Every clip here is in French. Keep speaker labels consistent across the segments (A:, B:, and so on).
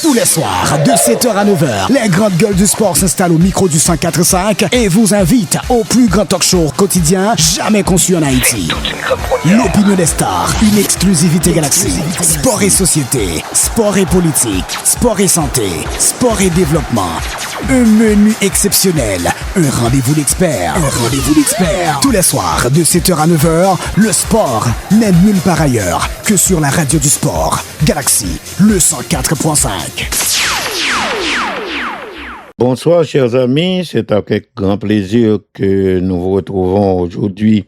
A: Tous les soirs, de 7h à 9h, les grandes gueules du sport s'installent au micro du 104.5 et vous invitent au plus grand talk show quotidien jamais conçu en Haïti. L'opinion des stars, une exclusivité Galaxy. Sport et société, sport et politique, sport et santé, sport et développement. Un menu exceptionnel, un rendez-vous d'experts. Tous les soirs, de 7h à 9h, le sport n'est nulle part ailleurs que sur la radio du sport. Galaxy, le 104.5.
B: Bonsoir chers amis, c'est avec grand plaisir que nous vous retrouvons aujourd'hui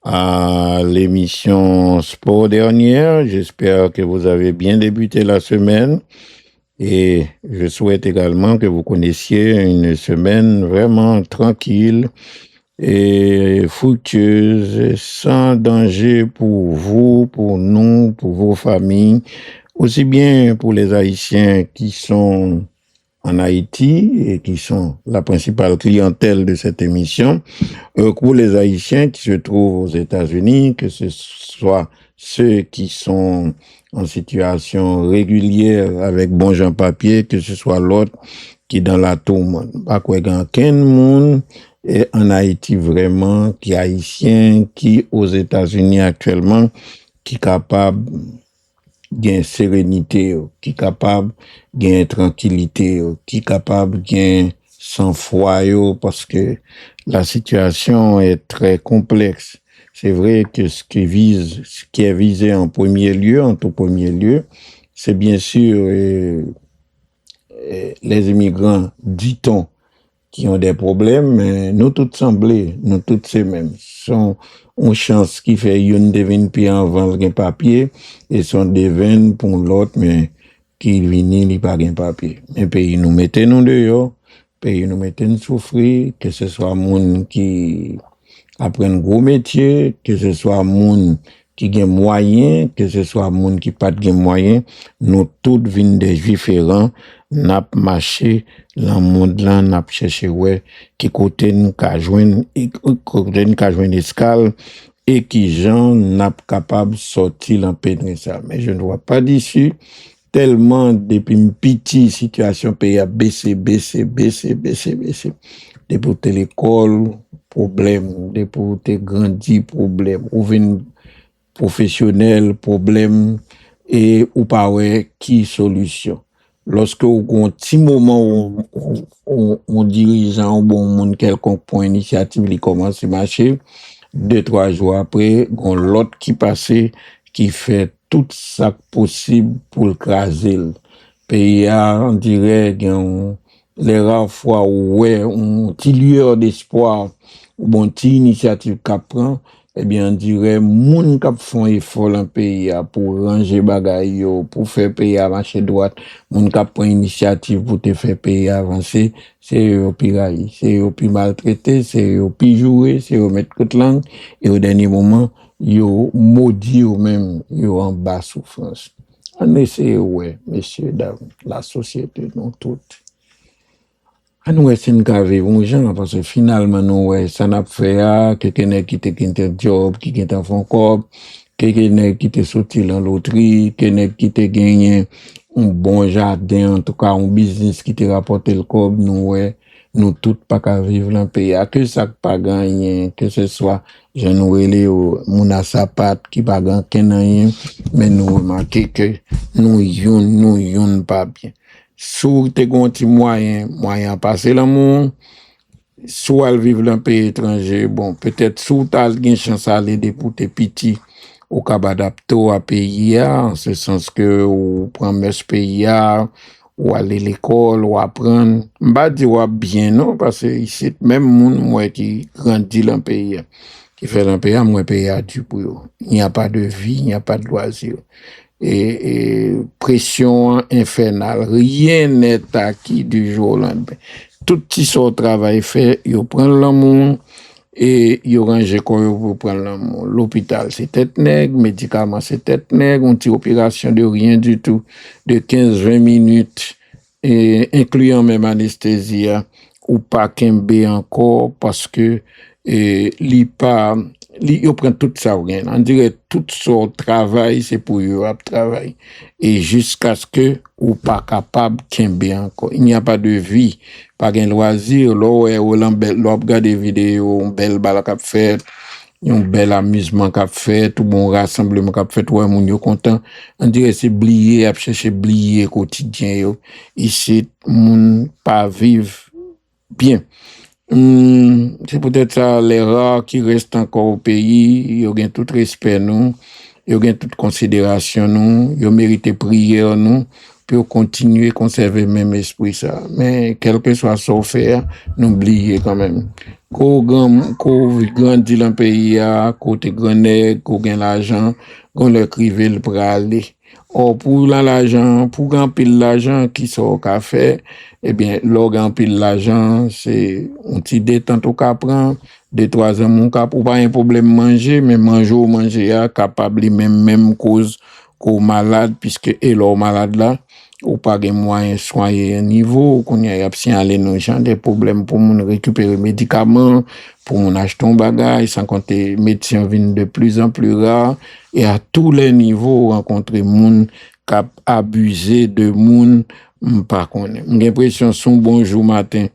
B: à l'émission Sport dernière. J'espère que vous avez bien débuté la semaine et je souhaite également que vous connaissiez une semaine vraiment tranquille et fructueuse, sans danger pour vous, pour nous, pour vos familles, aussi bien pour les Haïtiens qui sont en Haïti et qui sont la principale clientèle de cette émission, pour les Haïtiens qui se trouvent aux États-Unis, que ce soit ceux qui sont en situation régulière avec bon Jean papier, que ce soit l'autre qui est dans la tourmente. Pas quoi qu'un monde et en Haïti vraiment, qui est haïtien, qui aux États-Unis actuellement, qui est capable gain sérénité, qui capable gain tranquillité, qui capable gain sang-froid parce que la situation est très complexe. C'est vrai que ce qui est visé en tout premier lieu, c'est bien sûr les immigrants, dit-on, qui ont des problèmes, mais nous tous semblés, nous tous ces mêmes. Sont une chance qui fait une devine puis avant le papier et son devine pour l'autre, mais qui vini li pas gain papier. Mais pays nous mettez nous dehors, pays nous mettez nous souffrir, que ce soit monde qui apprennent gros métier, que ce soit monde qui gagne moyen, que ce soit monde qui pas gagne moyen, nous tous vinn des différents, n'a marché dans monde là, n'a cherché ouais qui côté nous ka joindre escale et qui gens n'a capable sortir en pédre ça. Mais je ne vois pas d'ici tellement depuis une petite situation pays a baissé. Depuis l'école, problème, depuis t'es grandi, problème, ou vin professionnel, problème, et ou pas ouais, qui solution. Lorsque ou un petit moment on dirigeant, bon monde quelconque point initiative, il commence à marcher, 2-3 jours après, on l'autre qui passait, qui fait tout ça possible pour le craser. Pays a, on dirait, les rares fois où ouais, on petit lueur d'espoir, ou bon petit initiative qu'a prend, eh bien, on dirait, moun k'ap font effort dans pays pour ranger bagay yo, pour faire pays marcher droite, moun k'ap prend initiative pour te faire pays avancer, c'est eux piraille, c'est eux plus maltraité, c'est eux plus joué, c'est eux mettre toute langue, et au dernier moment, yo maudit ou même, yo en bas souffrance. On essaie, ouais, messieurs, dames, la société, nous toutes. Nous essayons de vivre gens parce que finalement nous ça n'a fait quelqu'un qui te quitte job qui quitte un fond corps quelqu'un qui te sorti dans loterie quelqu'un qui te gagné un bon jardin en tout cas un business qui te rapporte le corps nous toutes pas qu'à vivre dans pays que ça pas gagné que ce soit je nous relé au mon sapat qui pas gagné mais nous remarquer que nous yon pas bien. Sou te gonti moyen passer l'amour, soit elle vivre dans un pays étranger, bon, peut-être sou t'as gen chance aller de pour tes petits, ou k'ab adapto à pays en ce sens que ou prend mes pays ou aller l'école, ou apprendre, m'ba di ou bien non, parce que ici, même moun moi qui grandit dans pays, qui fait dans pays, moi pays a du pour eux. Il n'y a pas de vie, il n'y a pas de loisir. Et pression infernale. Rien n'est acquis du jour au lendemain. Tout petit son travail fait, ils prennent l'amour et ils rangent quoi pour prendre l'amour. L'hôpital, c'est tête nègre, médicaments, c'est tête nègre, une petite opération de rien du tout, de 15-20 minutes, et incluant même anesthésie, ou pas qu'un B encore, parce que, Yo prend tout ça ou gen. On dirait tout son travail c'est pour yo ap travail et jusqu'à ce que ou pas capable kembe encore. Il n'y a pas de vie, pas gen loisir, l'on regarde des vidéos, on belle balle qu'a fait, un bel amusement qu'a fait, tout bon rassemblement qu'a fait, ouais moun yo content. On dirait c'est blier, ap chercher blier quotidien yo. Ici moun pas vivre bien. C'est peut-être ça les rares qui restent encore au pays, ils ont tout respect nous, ils ont toute considération nous, ils méritent prière nous pour continuer à conserver le même esprit ça. Mais quel que soit son faire, n'oubliez quand même. Qu'on grandit dans le pays, côté grand qu'on gagne l'argent, qu'on le crive pour aller. Or, pour l'argent, pour gagner l'argent qui sort au café, eh bien, l'organ pile l'argent, c'est un petit détente au cas prend, 2-3 ans, mon cap, ou pas un problème manger, mais manger, capable, même cause qu'au malade, puisque, et l'or malade là, ou pas de moyens soigner un niveau, qu'on y a absent aller nos gens des problèmes pour mon récupérer médicaments, pour mon acheter un bagage, sans compter médecins viennent de plus en plus rares, et à tous les niveaux, rencontrer moun cap abusé de moun, par contre, j'ai l'impression son bonjour matin,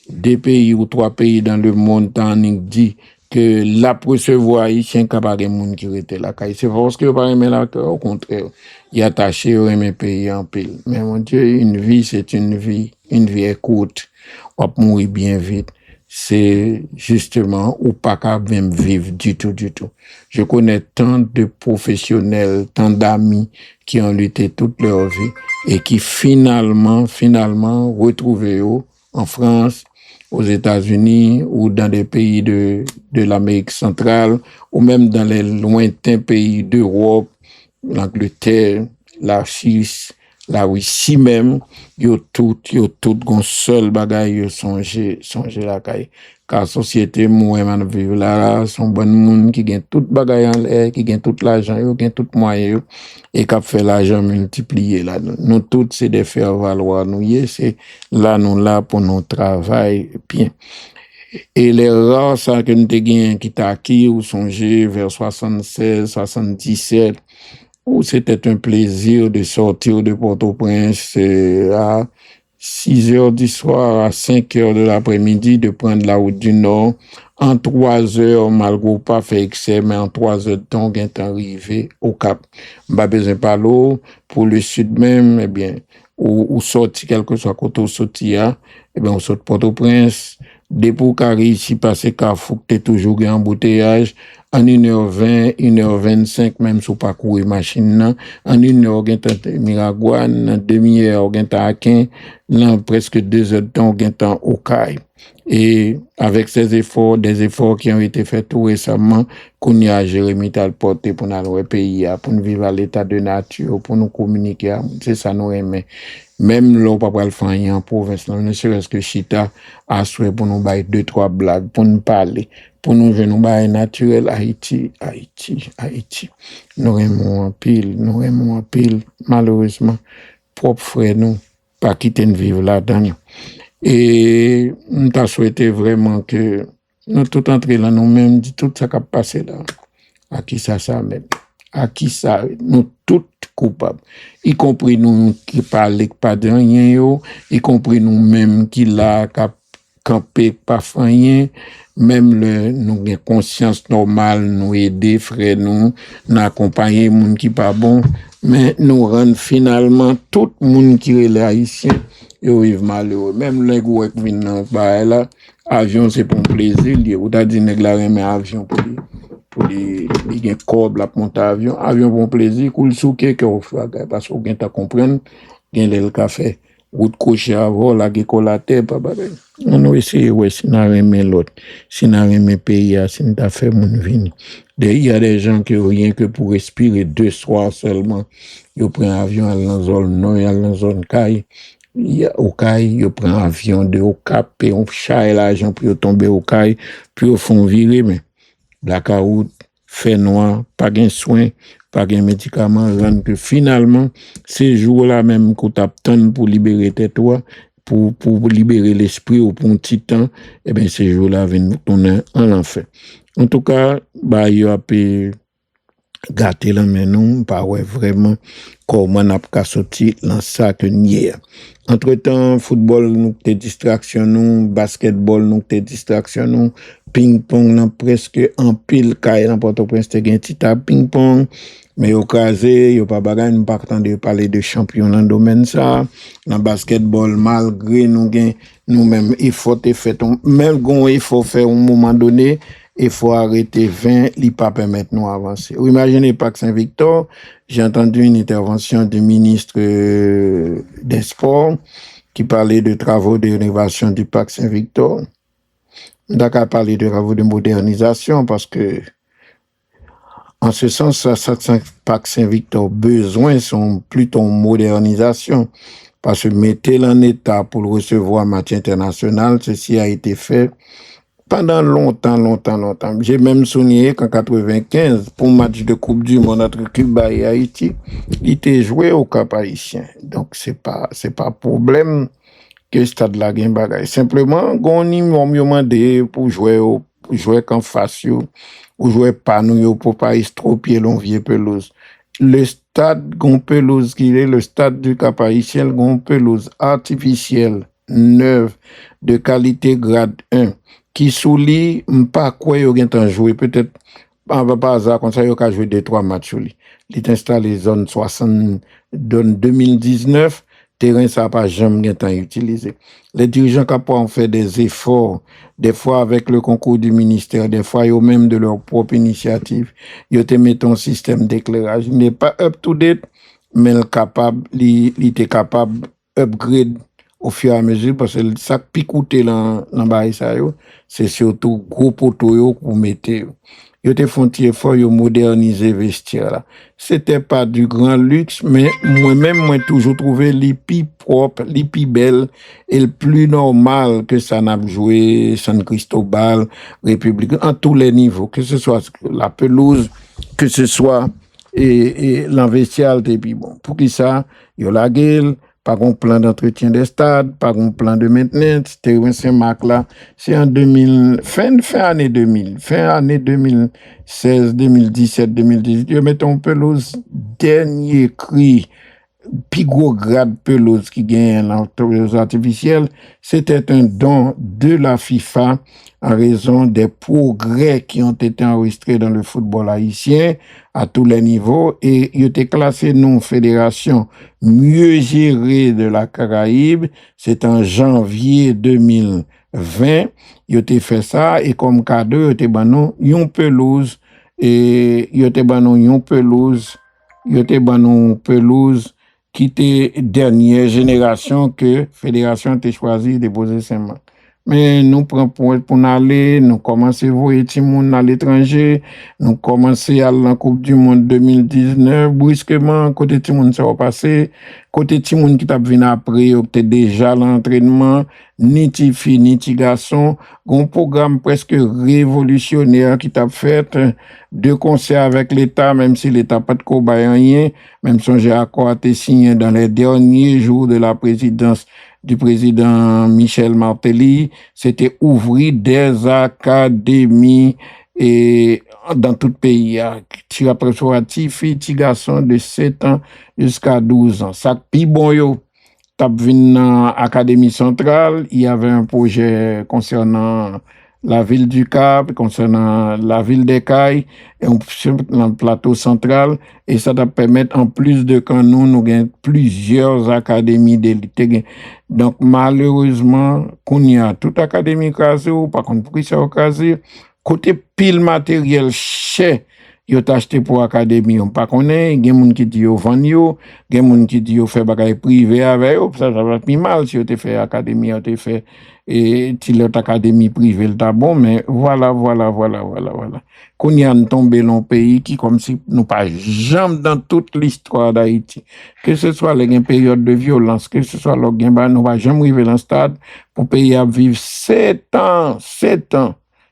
B: 2 pays ou 3 pays dans le monde t'en dit que la recevoir haïtien capable moun qui était là. C'est parce que pas aimer là, au contraire, il attaché au aimer pays en pile. Mais mon Dieu, une vie c'est une vie est courte. On va mourir bien vite. C'est justement ou pas capable même vivre du tout. Je connais tant de professionnels, tant d'amis qui ont lutté toute leur vie et qui finalement retrouvent en France, aux États-Unis ou dans des pays de l'Amérique centrale ou même dans les lointains pays d'Europe, l'Angleterre, la Suisse, la Russie même, yo tout gon seul bagay yo songe la kay. Car société moi-même vivre là, son bon monde qui gagne tout bagay en l'air, qui gagne tout l'argent, yo gagne tout moyen et qui fait l'argent multiplié là. Nous toutes c'est de faire valoir nous, c'est là nous là pour nous travail bien. Et les rares ça que nous te gagne qui t'a acquis ou songer vers 76, 77 où c'était un plaisir de sortir de Port-au-Prince à 6 heures du soir, à 5 heures de l'après-midi, de prendre la route du Nord. En 3 heures, malgré pas fait excès, mais en 3 heures de temps, on est arrivé au Cap. Pas besoin de l'eau. Pour le sud même, eh bien, ou sorti, quel que soit côté où sorti, eh bien, on sort de Port-au-Prince. Dès pour carré ici, passer Carrefour, t'es toujours en embouteillage. En 1h20, 1h25, même sous parcours machine, en 1h, on Miragouane, en demi-heure, on est à Quin, là, presque 2 heures de temps, on est au Caille. Et avec ces efforts, des efforts qui ont été faits tout récemment, qu'on y a Jérémy t'a porté pour nous au pays, pour nous vivre à l'état de nature, pour nous communiquer, c'est ça nous aimer. Même là, on peut pas le faire en province, ne serait-ce que Chita a souhait pour nous bailler 2-3 blagues, pour nous parler, pour nous venir bailler naturel Haïti. Nous aimons en pile, malheureusement, propre frère nous, pas quitter de vivre là-dedans. Et nous t'a souhaité vraiment que nous tout entrer là nous-mêmes, dit tout ça qui a passé là. À qui ça même? À qui ça? Nous tous coupables. Y compris nous qui parlent pas de rien, y compris nous-mêmes qui là, campé pas rien, même nous avons conscience normale, nous aider frères nous accompagner moun qui pas bon, mais nous rendre finalement tout monde qui est là haïtien, yo vivent malheureux. Même les gars qui viennent là, avion c'est pour plaisir, ou t'as dit nèg la remet avion pour les corps la monter avion pour plaisir, cool souke que parce qu'on gagne ta comprendre, gagne le café. Route couché avant, la guécolate, papa. On a essayé, si on a remis l'autre, si on a remis pays, si on a fait mon vini. Il y a des gens qui rien que pour respirer 2 soirs seulement, ils prennent avion à la zone nord, à la zone caille. Au caille, ils prennent avion de au cap, et on chaille l'argent pour tomber au caille, puis au fond virer, mais blackout, fait noir, pas de soin, pas de médicaments, rendre que finalement, ces jours-là même qu'on t'attend pour libérer tes toi, pour libérer l'esprit ou pour un petit temps, eh bien, ces jours-là viennent tourner en enfer. En tout cas, bah, il y a pu gâter là, mais non, pas ouais, vraiment, comment on a pas sorti dans ça que nier. Entre-temps, football, nous, t'es distraction, nous, basketball, nous, t'es distraction, nous, ping-pong, nous, presque en pile, quand n'importe où, Prince, t'es petit ping-pong, mais au cas où, pas bagay, nous pas de parler de champion dans le domaine ça. Dans basketball, malgré nous-mêmes, il faut faire, même quand il faut faire un moment donné, il faut arrêter 20, il pas permettre nous avancer. Vous imaginez Parc Saint-Victor, j'ai entendu une intervention du ministre des Sports qui parlait de travaux de rénovation du Parc Saint-Victor. D'accord, parler de travaux de modernisation parce que en ce sens, Parc Saint-Victor, besoin sont plutôt modernisation. Parce que mettez-le en état pour le recevoir match international, ceci a été fait pendant longtemps. J'ai même souligné qu'en 95, pour match de Coupe du Monde entre Cuba et Haïti, il était joué au Cap haïtien. Donc, c'est pas problème que stade la gagne bagaille. Simplement, on y m'a demandé pour jouer qu'en face, ou jouer pas nous pour pas estropier l'envieux pelouse. Le stade gon pelouse qui est le stade du Cap haïtien, gon pelouse artificielle, neuve, de qualité grade 1, qui soulit pas quoi yo gen tan jouer peut-être par hasard comme ça yo ka jouer 2-3 matchs sur lui. Il est installé zone 60 donne 2019, terrain ça pas jamais gen tan utilisé. Les dirigeants capables ont fait des efforts, des fois avec le concours du ministère, des fois eux même de leur propre initiative, ils te mettent un système d'éclairage, il n'est pas up to date mais il était capable upgrade au fur et à mesure, parce que ça qui coûte dans ça, c'est surtout gros poteaux que vous mettez. Ils te font effort, ils moderniser vestiaire là. C'était pas du grand luxe, mais moi toujours trouvé les plus propre, les plus belle et le plus normal que ça n'a joué San Cristobal, République, en tous les niveaux, que ce soit la pelouse, que ce soit et l'investial, et puis bon, pour qui ça, il y a la gueule, pas un plan d'entretien des stades, pas un plan de maintenance, terrain Saint-Marc là, c'est en 2000, fin année 2000, fin année 2016, 2017, 2018, ils mettent en pelouse, dernier cri, plus gros grade pelouse qui gagne la pelouse artificielle, c'était un don de la FIFA en raison des progrès qui ont été enregistrés dans le football haïtien à tous les niveaux et il était classé non fédération mieux gérée de la Caraïbe. C'est en janvier 2020, il était fait ça et comme cadeau, il était banon une pelouse et il était banon une pelouse, qui était dernière génération que fédération a choisi de poser ses mains. Mais nous prenons pour aller, nous commençons à voir Timoun à l'étranger, nous commençons à la Coupe du Monde 2019, brusquement, côté Timoun ça va passer, côté Timoun qui t'a venu après, qui était déjà l'entraînement, ni ti fille, ni ti garçon, un programme presque révolutionnaire qui t'a fait, de concert avec l'État, même si l'État pas de cobaye rien, même si j'ai accord a été signé dans les derniers jours de la présidence du président Michel Martelly, c'était ouvrir des académies et dans tout le pays. Tu aperçois ti filles, ti garçons de 7 ans jusqu'à 12 ans. Ça pi bon yo. T'as vu dans l'Académie centrale, il y avait un projet concernant la ville du Cap, concernant la ville des Cailles, et dans le plateau central, et ça va permettre, en plus de quand nous avons plusieurs académies d'élite. Donc, malheureusement, qu'on y a toute académie casée, ou par contre, pour ça casé, côté pile matériel cher, yo acheté pour académie, on pas connaît, il y a des gens qui disent yo vend yo, il y a des gens qui disent yo fait bagay privé avec yo, ça va pas mal si yo te fait académie, yo te fait et si l'autre académie privée le bon, mais voilà. Qu'on y a tombé dans un pays qui comme si nous pas jamais dans toute l'histoire d'Haïti, que ce soit les période de violence, que ce soit le nous pas jamais arrivé dans le stade pour pays à vivre 7 ans.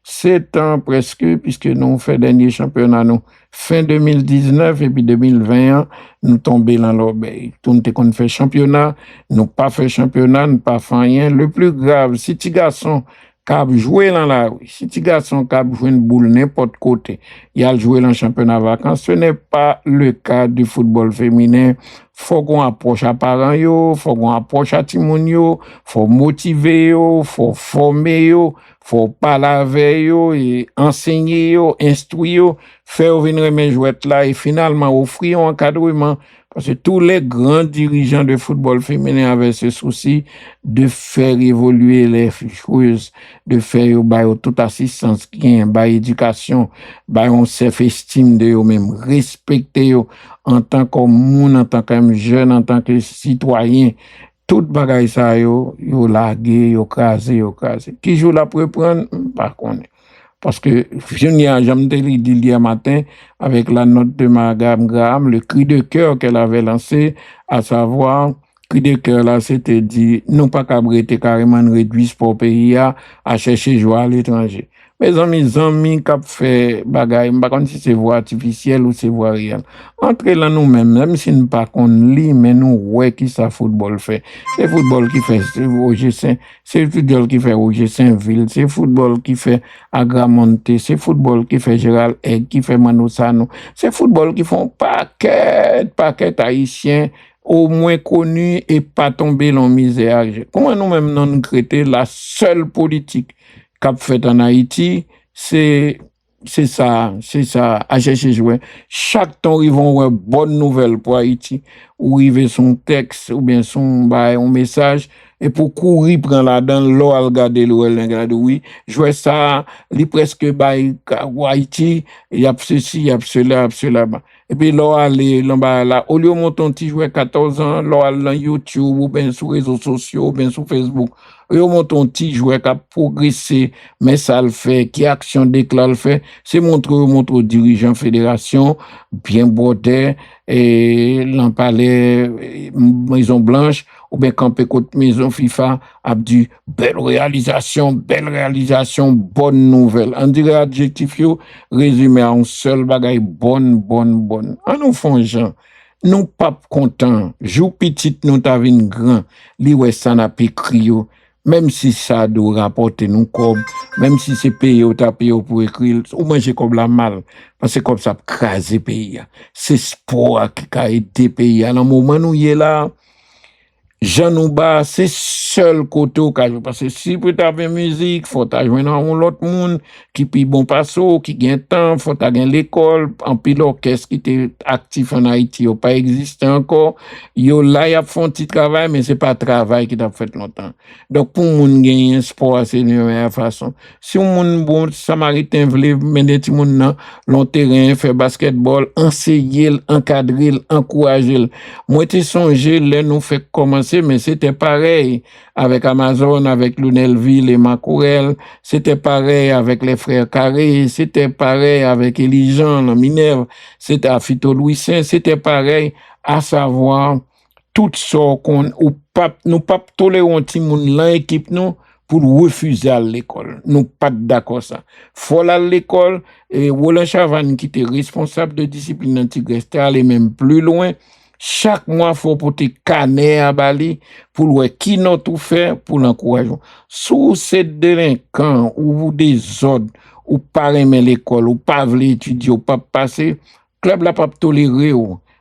B: 7 ans presque, puisque nous fait dernier championnat, nous, fin 2019 et puis 2020, nous tombons dans l'obéi. Tout le monde fait championnat, nous pas fait championnat, nous pas fait rien. Le plus grave, si tu garçon qui a joué dans la rue, si tu garçon qui a joué une boule n'importe côté, il a joué dans le championnat vacances, ce n'est pas le cas du football féminin. Faut qu'on approche à parents yo, faut qu'on approche à timoun yo, faut motiver yo, faut former yo, faut parler avec yo et enseigner yo, instruire yo, faire venir mes jouettes là et finalement offrir un encadrement. Parce que tous les grands dirigeants de football féminin avaient ce souci de faire évoluer les joueuses, de faire toute assistance, éducation, on self-estime de eux même, respecter eux en tant que monde, en tant que jeune, en tant que citoyen. Tout bagaille ça yo lagué, yo crasé. Qui joue la prendre, par contre. Parce que, j'aime dit hier matin, avec la note de Madame Graham, le cri de cœur qu'elle avait lancé, à savoir, cri de cœur là, c'était dit, non pas qu'à carrément réduit sport pays à chercher joie à l'étranger. Mes amis, qui fait bagaille, je ne sais pas si c'est voix artificielle ou c'est voix réelle. Entre là nous-mêmes, même si nous ne pas qu'on lit, mais nous, ouais, qui ça football fait. C'est football qui fait Roger Saint, c'est football qui fait Roger Saint-Ville, c'est football qui fait Agramonte, c'est football qui fait Gérald Egg, qui fait Manu Sano, c'est football qui font paquet haïtiens, au moins connus et pas tomber dans la misère. Comment nous-mêmes non créer la seule politique qu'a fait en Haïti, c'est ça, à chercher jouer. Chaque temps, ils vont avoir bonne nouvelle pour Haïti, ou il veut son texte, ou bien un message, et pour courir, prendre là-dedans, l'eau à regarder, oui, jouer ça, il presque, Haïti, il y a ceci, il y a cela, Et puis, l'eau aller, là, au lieu de monter, jouer 14 ans, l'eau aller dans YouTube, ou bien sur les réseaux sociaux, ou bien sur Facebook, yo monton petit joueur qui a progressé, mais ça le fait, qui action déclare le fait, c'est montre dirigeant fédération, bien bordé, et l'empalais, Maison Blanche, ou bien campé côté Maison FIFA, a dit, belle réalisation, bonne nouvelle. On dirait adjectif yo, résumé en seul bagaille, bonne. En nous font gens. Nous pas contents, jou petit nous t'avine grand, li wè ça n'a pas écrit même si ça doit rapporter nous comme, même si c'est payé ou t'as payé pour écrire, ou manger comme la mal, parce que comme ça craser pays. C'est sport qui a aidé pays. À un moment où il est là, Jean Nouba, c'est seul côté au cas, parce que si tu as une musique, faut jouer dans l'autre monde, qui puis bon passo, qui gagne temps, faut gagner l'école, en pile l'orchestre qui était actif en Haïti, il pas existé encore, yo là, y a fait un petit travail, mais c'est pas travail qui t'a fait longtemps. Donc, pour moun gagner un sport, c'est la meilleure façon. Si moun bon samaritain voulait mener tout moun nan, long terrain, faire basketball, enseigner, encadrer, encourager. Moi, t'ai songé, là, nous fait commencer, mais c'était pareil avec Amazon, avec Lunelville et Macourel, c'était pareil avec les frères Carré, c'était pareil avec Elijan, la Minerve, c'était à Fito Louis Saint, c'était pareil, à savoir, tout ça qu'on, nous pas tolérer un petit monde dans l'équipe, nous, pour refuser à l'école. Nous pas d'accord ça. Faut aller à l'école, et Roland Chavannes, qui était responsable de discipline anti-Greste, aller même plus loin. Chaque mois, faut porter canet à Bali pour voir qui n'a tout fait pour l'encourager. Sous ces délinquants ou des ordres, ou pas aimer l'école, ou pas voulait étudier, ou pas passer, club la pas toléré.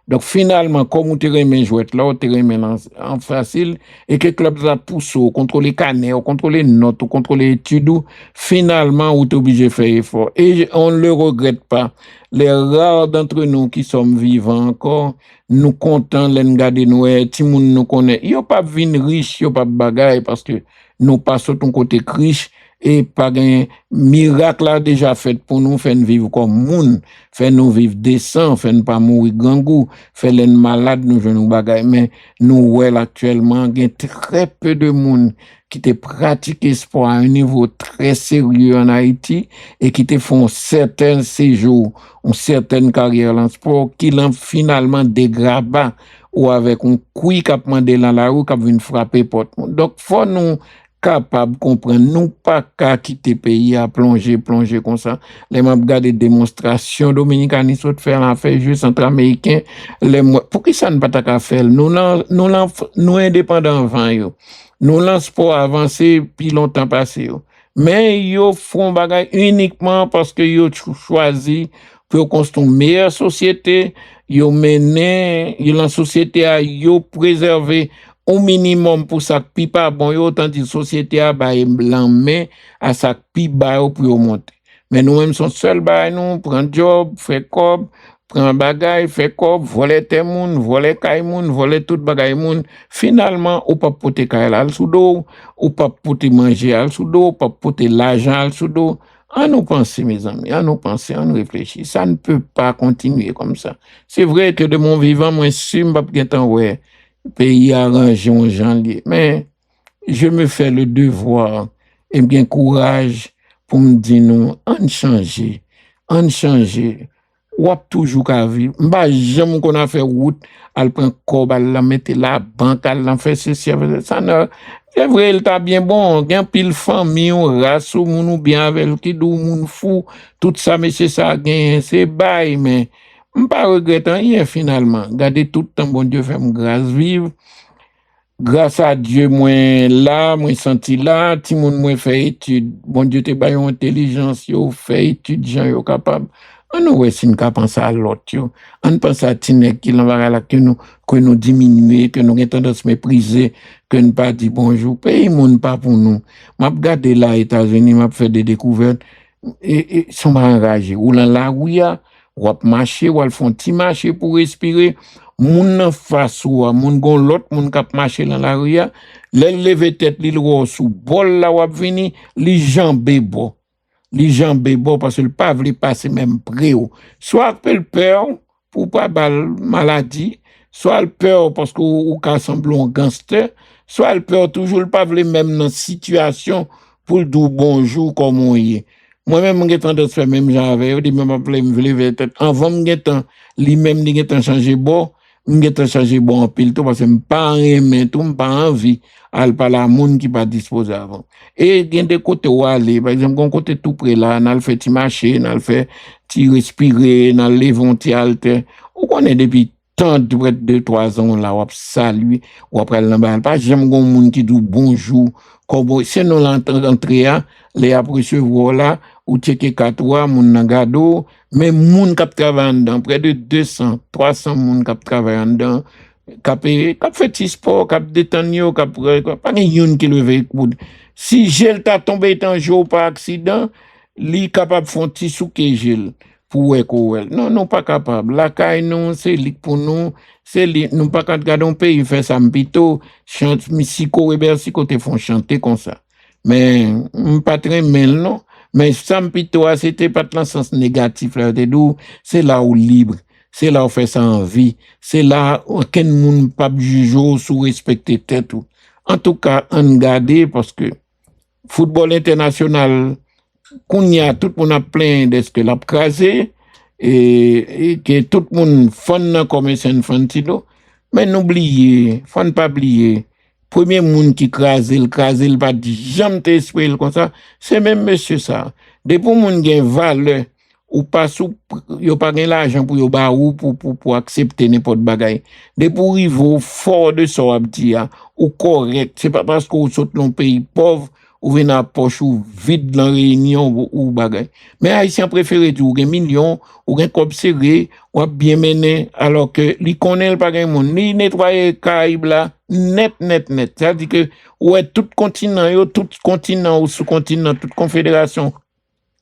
B: Donc finalement, comme on te remet jouet là, on te remet en facile, et que club la pousse, contre les canets, contre les notes, contre les études, finalement, on est obligé de faire effort. Et on ne le regrette pas. Les rares d'entre nous qui sommes vivants encore, nous comptons les garder nous, tout le monde nous connaît. Ils n'ont pas vin riche, ils n'ont pas bagaille, parce que nous passons ton côté riche, et pas un miracle là déjà fait pour nous faire vivre comme monde, faire nous vivre décent, faire ne pas mourir gangou, faire les malades nous jeunes bagaille, mais nous ouais actuellement il y a très peu de monde qui te pratiquent sport à un niveau très sérieux en Haïti et qui te font certains séjours, une certaine carrière en sport qui l'ont finalement dégradé ou avec un couille qui a demandé dans la rue qui a venu frapper porte. Donc faut nous capable de comprendre, nous pas qu'à quitter pays à plonger comme ça. Les membres regardent démonstrations dominicaines, ils sont faire l'affaire jeu centra-américain. Pourquoi ça ne pas qu'à faire? Nous indépendants avant yo. Nous lance pas avancer puis longtemps passé yo. Mais yo font bagay uniquement parce que yo choisi pour construire une meilleure société, yo mener la société à yo préserver au minimum pour ça pi pas bon yo tandis société a ba mais à ça pi ba pour monter. Mais nous même son seul ba nous prendre job, faire cob, prend bagay, fait cob, voler tes moun, voler kay moun, voler tout bagay moun. Finalement, ou pas poter kay al sous dos, ou pas poter manger al sous dos, pas poter l'argent al sous dos. À nous penser, mes amis, à nous penser, à nous réfléchir. Ça ne peut pas continuer comme ça. C'est vrai que de mon vivant, moi, je ne suis pas ouais, pays arrangé, on j'en mais je me fais le devoir et bien courage pour me dire non, on changer, ou toujours qu'à vivre. Bah, j'aime qu'on a fait route, elle prend cob, elle la mette la banque, elle la fait ceci, ça ne, c'est vrai, il t'a bien bon, gain pile famille, on race, moun bien avec qui dou moun fou, tout ça, mais c'est ça, gain, c'est bail, mais, pas regrettant rien finalement. Gardez tout le temps, bon Dieu, fait mon grâce vive. Grâce à Dieu, moi là, moi senti là, tout le monde moi fait étude. Bon Dieu, te baillon intelligence, yo fait étude, gens yo capable. On nous ouais si nous pense à l'autre yo. On pense à Tinek qui l'envara là que nous diminuer, que nous avons tendance mépriser, que nous pas dire bonjour. Pays monde pas pour nous. M'a regardé là États-Unis, m'a fait des découvertes et sont enragés. Ou dans la rue, ou marcher, ou font petit marcher pour respirer. Moun nan face ou moun gon l'autre moun k'ap marcher dans la rue, les lever tête li ro sous bol la ou vini, li jambe bo. Li jambe bo parce que le pas vle passer même près ou. Soit le peur pour pas bal maladie, soit le peur parce que ou ka semble un gangster, soit le peur toujours le pas vle même dans situation pour le dire bonjour comme on y est. Moi-même, j'ai tendance à faire même genre avec eux, même appelé me lever tête. Avant, j'ai li même li j'ai changé bon. M'geta changer bon en pile tout parce que m'pas aimer tout m'pas envie al pas la monde qui pas disposé avant et gen des côtés où aller par exemple gon côté tout près là n'a fait ti marcher n'a fait ti respirer n'a lever ti alter on connaît depuis tant de près de 3 ans là ou saluer ou après là pas j'aime gon monde qui dit bonjour comme c'est nous l'entrée les apprécier voilà ou checker 4 moun nan gado mais moun k'ap travaille dedans près de 200 300 moun k'ap travaille dedans k'ap fait ti sport k'ap détendre yo k'ap pas yon qui lever coude si gel t'a tombé un jour par accident li capable font ti souke gel pour non pas capable la caille non c'est li pour nous c'est li nous pas quand garder un pays fait ça m'pito chante musico et bercy côté font chanter comme ça mais pas très mal non. Mais Sampito, c'était pas dans le sens négatif, là, c'est là où libre, c'est là où fait ça en vie, c'est là où aucun monde pas juger sous respecter tête tout. En tout cas, on garde parce que football international, qu'on y a tout le monde a plein de ce que l'a crasé et que tout le monde fun comme un fantilo, mais n'oubliez, faut pas oublier. Premier monde qui crase le pas dit jamais t'esprit comme ça, c'est même monsieur ça. Depuis monde gain valeur ou pas sous yo pas gain l'argent pour yo ba ou pour accepter n'importe bagaille. Depuis rivo fort de ça abdia ou correct, c'est pas parce qu'on saute dans pays pauvre ou vient à poche ou vide dans réunion ou bagaille. Mais haïtien préféré tout gain million ou gain comme serré ou bien mené alors que li connaît pas gain monde ni nettoyer caille là net. Ça dit que ouais tout continent ou sous-continent, toute confédération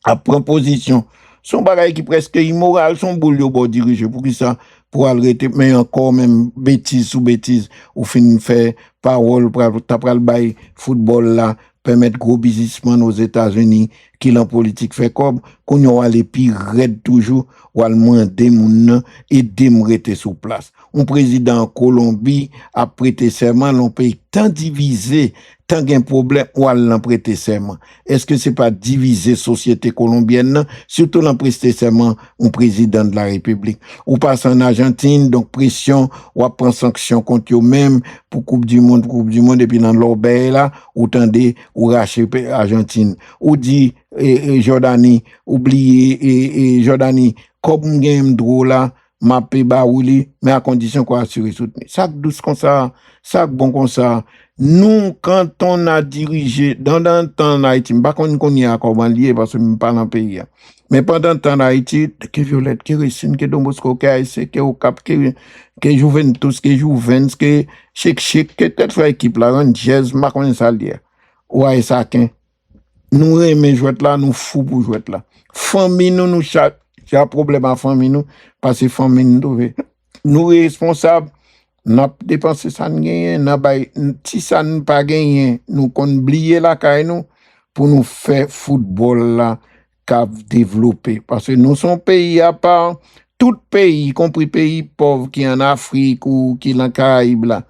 B: à proposition. Son bagaille qui presque immoral, son boule yo bon diriger pour qui ça pour arrêter mais encore même bêtise sous bêtise ou fin faire parole pour le bail football là permettre gros businessmen aux États-Unis qui l'en politique fait comme qu'on y a les pires raide toujours ou allemand des moun et démrete sous place. Un président en Colombie a prêté serment l'on pays tant divisé, tant qu'il y a un problème, ou à l'emprêter serment. Est-ce que c'est pas diviser société colombienne, surtout l'emprêter serment au président de la République? Ou passe en Argentine, donc pression, ou prend sanction contre eux-mêmes pour Coupe du Monde, et puis dans l'Orbeil là, ou tendez, ou racher Argentine. Ou dit, Jordanie, oubliez, Jordanie, comme game drôle là, mappé baouli, mais à condition qu'on assure soutenir. Ça douce comme ça, ça bon comme ça. Nous, quand on a dirigé, dans le temps en Haïti, je ne sais pas qu'on y a comment lié parce que je ne parle pas dans le pays. Mais pendant le temps en Haïti, que Violette, que Racine, que Don Bosco, que ASC, que Ocap, que Juventus, que Juvens, que Chek, que telle fois équipe là, Rangers, je ne sais pas ça lié. Ouais, ça, nous aimons jouer là, nous fous pour jouer là. Famille, nous, chaque, j'ai un problème à famille, nous, parce que famille, nous responsables. N'a dépensé ça gagné, si ça n'a pas gagné, nous qu'on oublié la caille nous pour nous faire football là qu'a développer parce que nous sommes pays à part tout pays y compris pays pauvres qui en Afrique ou qui en Caraïbes là.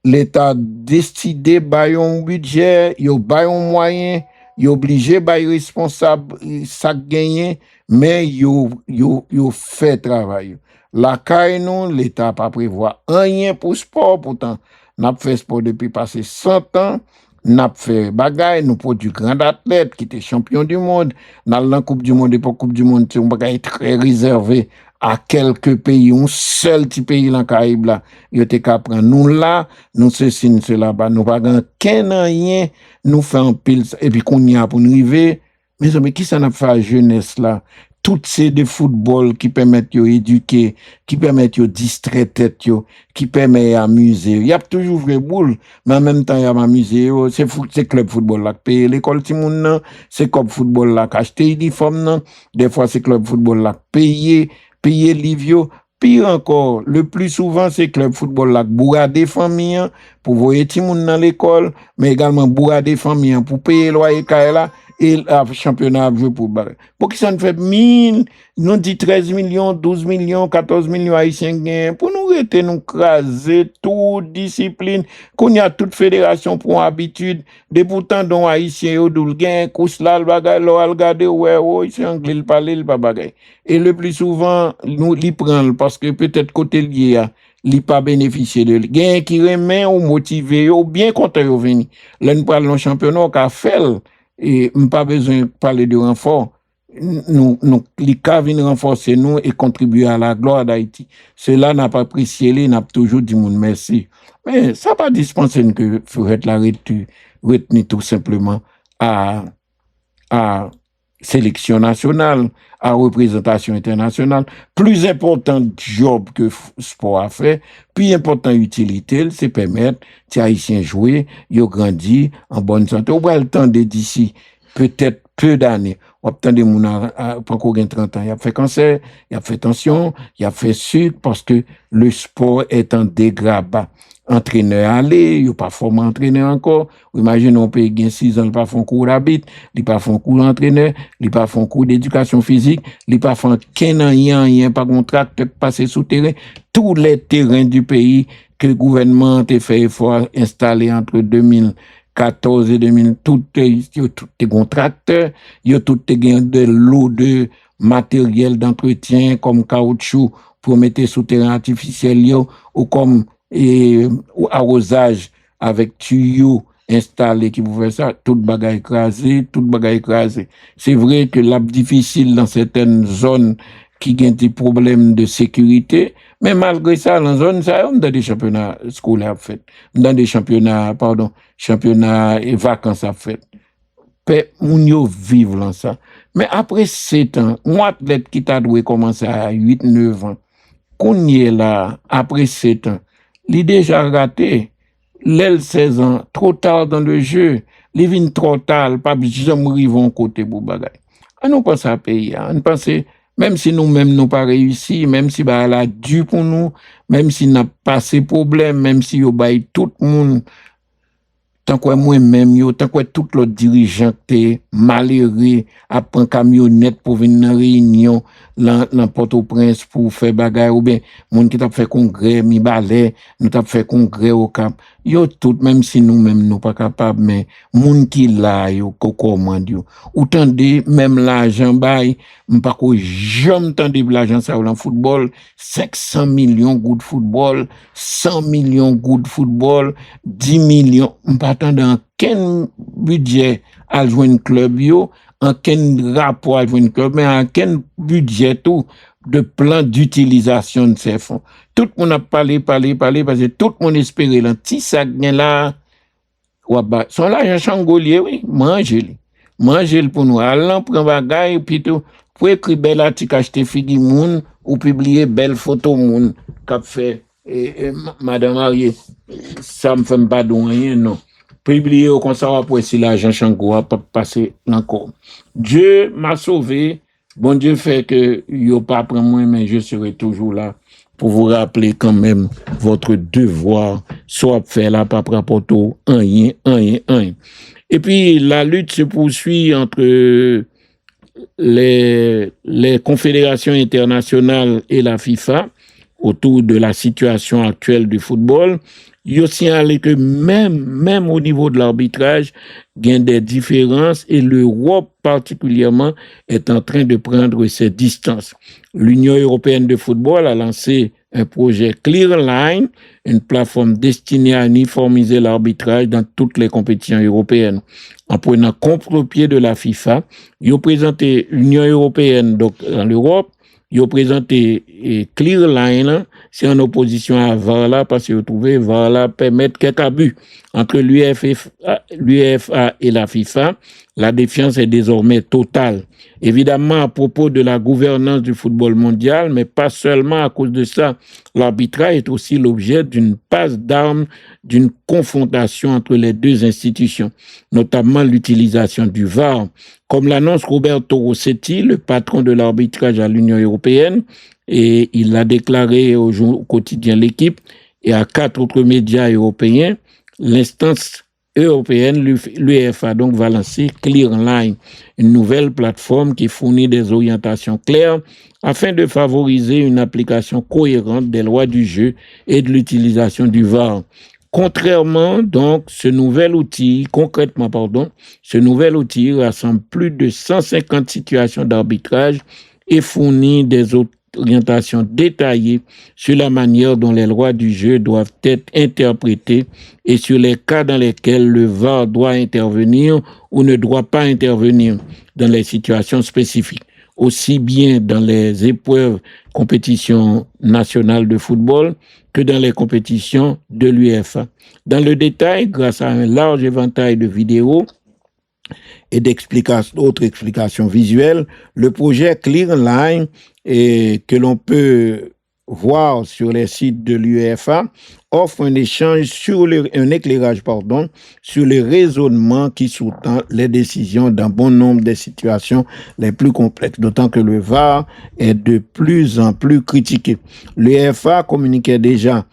B: L'état décidé by un budget, yo by un moyen, yo obligé by responsable ça gagné mais yo fait travail. La caille nous, l'État pas prévoit rien pour sport, pourtant, n'a fait sport depuis passé 100 ans, n'a fait bagaille, nous produit grand athlète qui était champion du monde, dans la Coupe du Monde et pour Coupe du Monde, c'est un bagaille très réservé à quelques pays, un seul petit pays dans Caraïbes là, il était qu'à prendre nous là, nous ceci, cela bas, nous pas rien, nous faisons pile, et puis qu'on y a pour nous arriver, mais qui ça n'a fait la jeunesse là? Toutes ces de football qui permettent de éduquer, qui permettent de distraire tête, qui permettent d'amuser. Il y a toujours vrai boule, mais en même temps, il y a m'amuser. C'est club football là qui paye l'école Timoun, c'est club football là qui achète uniforme, des fois c'est club football là qui paye livre. Pire encore, le plus souvent, c'est club football là qui bourrade des familles pour voyer Timoun dans l'école, mais également bourrade des familles pour payer le loyer là. Et le championnat a joué pour barrer. Pour qui ça ne fait 1000, nous dit 13 millions, 12 millions, 14 millions haïtiens gagnent. Pour nous rester, nous craser toute discipline, qu'on y a toute fédération pour habitude, de pourtant, dont haïtiens, au doul gain, couche là, le bagay, l'on a regardé, ouais, c'est anglais, le parler, le pas bagay. Et le plus souvent, nous l'y prenons, parce que peut-être côté lié, li pas bénéficier de gain qui remet ou motivé, ou bien content de venir. Là, nous parlons championnat, qu'a fait, et pas besoin de parler de renfort. Nous, les cas viennent renforcer nous et contribuer à la gloire d'Haïti. Cela n'a pas apprécié, n'a toujours dit mon merci. Mais ça n'a pas dispensé que faut être la retenue tout simplement à sélection nationale, à représentation internationale. Plus important job que sport a fait, plus important utilité, c'est permettre les Haïtiens jouer, ils ont grandi en bonne santé. On va le temps de d'ici peut-être peu d'années. On va attendre mon pas encore 30 ans. Il a fait cancer, il a fait tension, il a fait sucre parce que le sport est en dégradation. Entraîneur aller, il pas formé entraîneur encore. Imaginez on peut gagner 6 ans, il pas font cours d'habit, il pas font cours d'entraîneur, il pas font cours d'éducation physique, il pas font rien pas contrat passer sous terrain, tous les terrains du pays que le gouvernement a fait effort installer entre 2014 et 2000, tout les contracteurs, il y a tout de l'eau de matériel d'entretien comme caoutchouc pour mettre sous terrain artificiel ou comme et arrosage avec tuyau installé qui pouvait ça, toute bagaille écrasée. C'est vrai que c'est difficile dans certaines zones qui ont des problèmes de sécurité, mais malgré ça, dans zone ça, on a des championnats scolaires fait, dans des championnats et vacances à fait. Moun yo vivre dans ça. Mais après 7 ans, moi athlète qui t'a doué commencer à 8-9 ans, qu'on y est là, après 7 ans, il déjà raté, l'aile 16 ans, trop tard dans le jeu, il vient trop tard, pas jamais arriver côté pour bagay. On nous pense à payer, on pense, même si nous-mêmes nous pas réussi, même si bah elle a dû pour nous, même si n'a pas ces problèmes, même si yo bail tout le monde, tant que moi-même, tant que tout l'autre dirigeant est malheureux, à prendre camionnette pour venir dans réunion, dans Port-au-Prince pour faire bagaille, ou bien, moun qui t'a fait congrès, mi balai, nous t'a fait congrès au Cap. yo tout, même si nous-mêmes nous pas capables, mais moun qui là, yo, commande yo. Ou tande, même l'argent bail, m'pas ko jamais tande l'argent ça ou en football, 500 millions goût de football, 100 millions goût de football, 10 millions, m'pas tande en quel budget à joindre club yo, en quel rapport à joindre club, mais en quel budget tout de plan d'utilisation de ces fonds. Tout le monde a parlé, parce que tout le monde espérait là, si ça gagne là, son l'argent changolier, oui, mangez-le pour nous. Allons prendre bagaille, puis tout, pour écrire bel article, acheter figi moun, ou publier belle photo moun, qu'a fait, madame mariée, ça me fait pas de rien, non. Publier au conseil pour si l'argent chango a pas passé encore. Dieu m'a sauvé. Bon Dieu fait que yo pas prendre moi, mais je serai toujours là pour vous rappeler quand même votre devoir, soit faire là, pas rapport au rien. Et puis la lutte se poursuit entre les confédérations internationales et la FIFA autour de la situation actuelle du football. Il y a aussi que même au niveau de l'arbitrage, il y a des différences et l'Europe particulièrement est en train de prendre ses distances. L'Union européenne de football a lancé un projet Clearline, une plateforme destinée à uniformiser l'arbitrage dans toutes les compétitions européennes. En prenant contre-pied de la FIFA, ils ont présenté l'Union européenne donc dans l'Europe. Ils ont présenté Clearline, c'est en opposition à VAR parce que vous trouvez VAR permettre quelques abus entre l'UEFA et la FIFA. La défiance est désormais totale. Évidemment, à propos de la gouvernance du football mondial, mais pas seulement à cause de ça. L'arbitrage est aussi l'objet d'une passe d'armes, d'une confrontation entre les deux institutions, notamment l'utilisation du VAR. Comme l'annonce Roberto Rossetti, le patron de l'arbitrage à l'Union européenne, et il l'a déclaré au quotidien L'Équipe et à 4 autres médias européens, l'instance européenne, l'UEFA, donc va lancer Clearline, une nouvelle plateforme qui fournit des orientations claires afin de favoriser une application cohérente des lois du jeu et de l'utilisation du VAR. Concrètement, ce nouvel outil rassemble plus de 150 situations d'arbitrage et fournit des orientations détaillées sur la manière dont les lois du jeu doivent être interprétées et sur les cas dans lesquels le VAR doit intervenir ou ne doit pas intervenir dans les situations spécifiques, aussi bien dans les épreuves compétitions nationales de football que dans les compétitions de l'UEFA. Dans le détail, grâce à un large éventail de vidéos et d'autres explications visuelles, le projet Clearline, que l'on peut voir sur les sites de l'UEFA, offre un échange un éclairage sur le raisonnement qui sous-tend les décisions dans bon nombre des situations les plus complexes, d'autant que le VAR est de plus en plus critiqué. L'UEFA communiquait déjà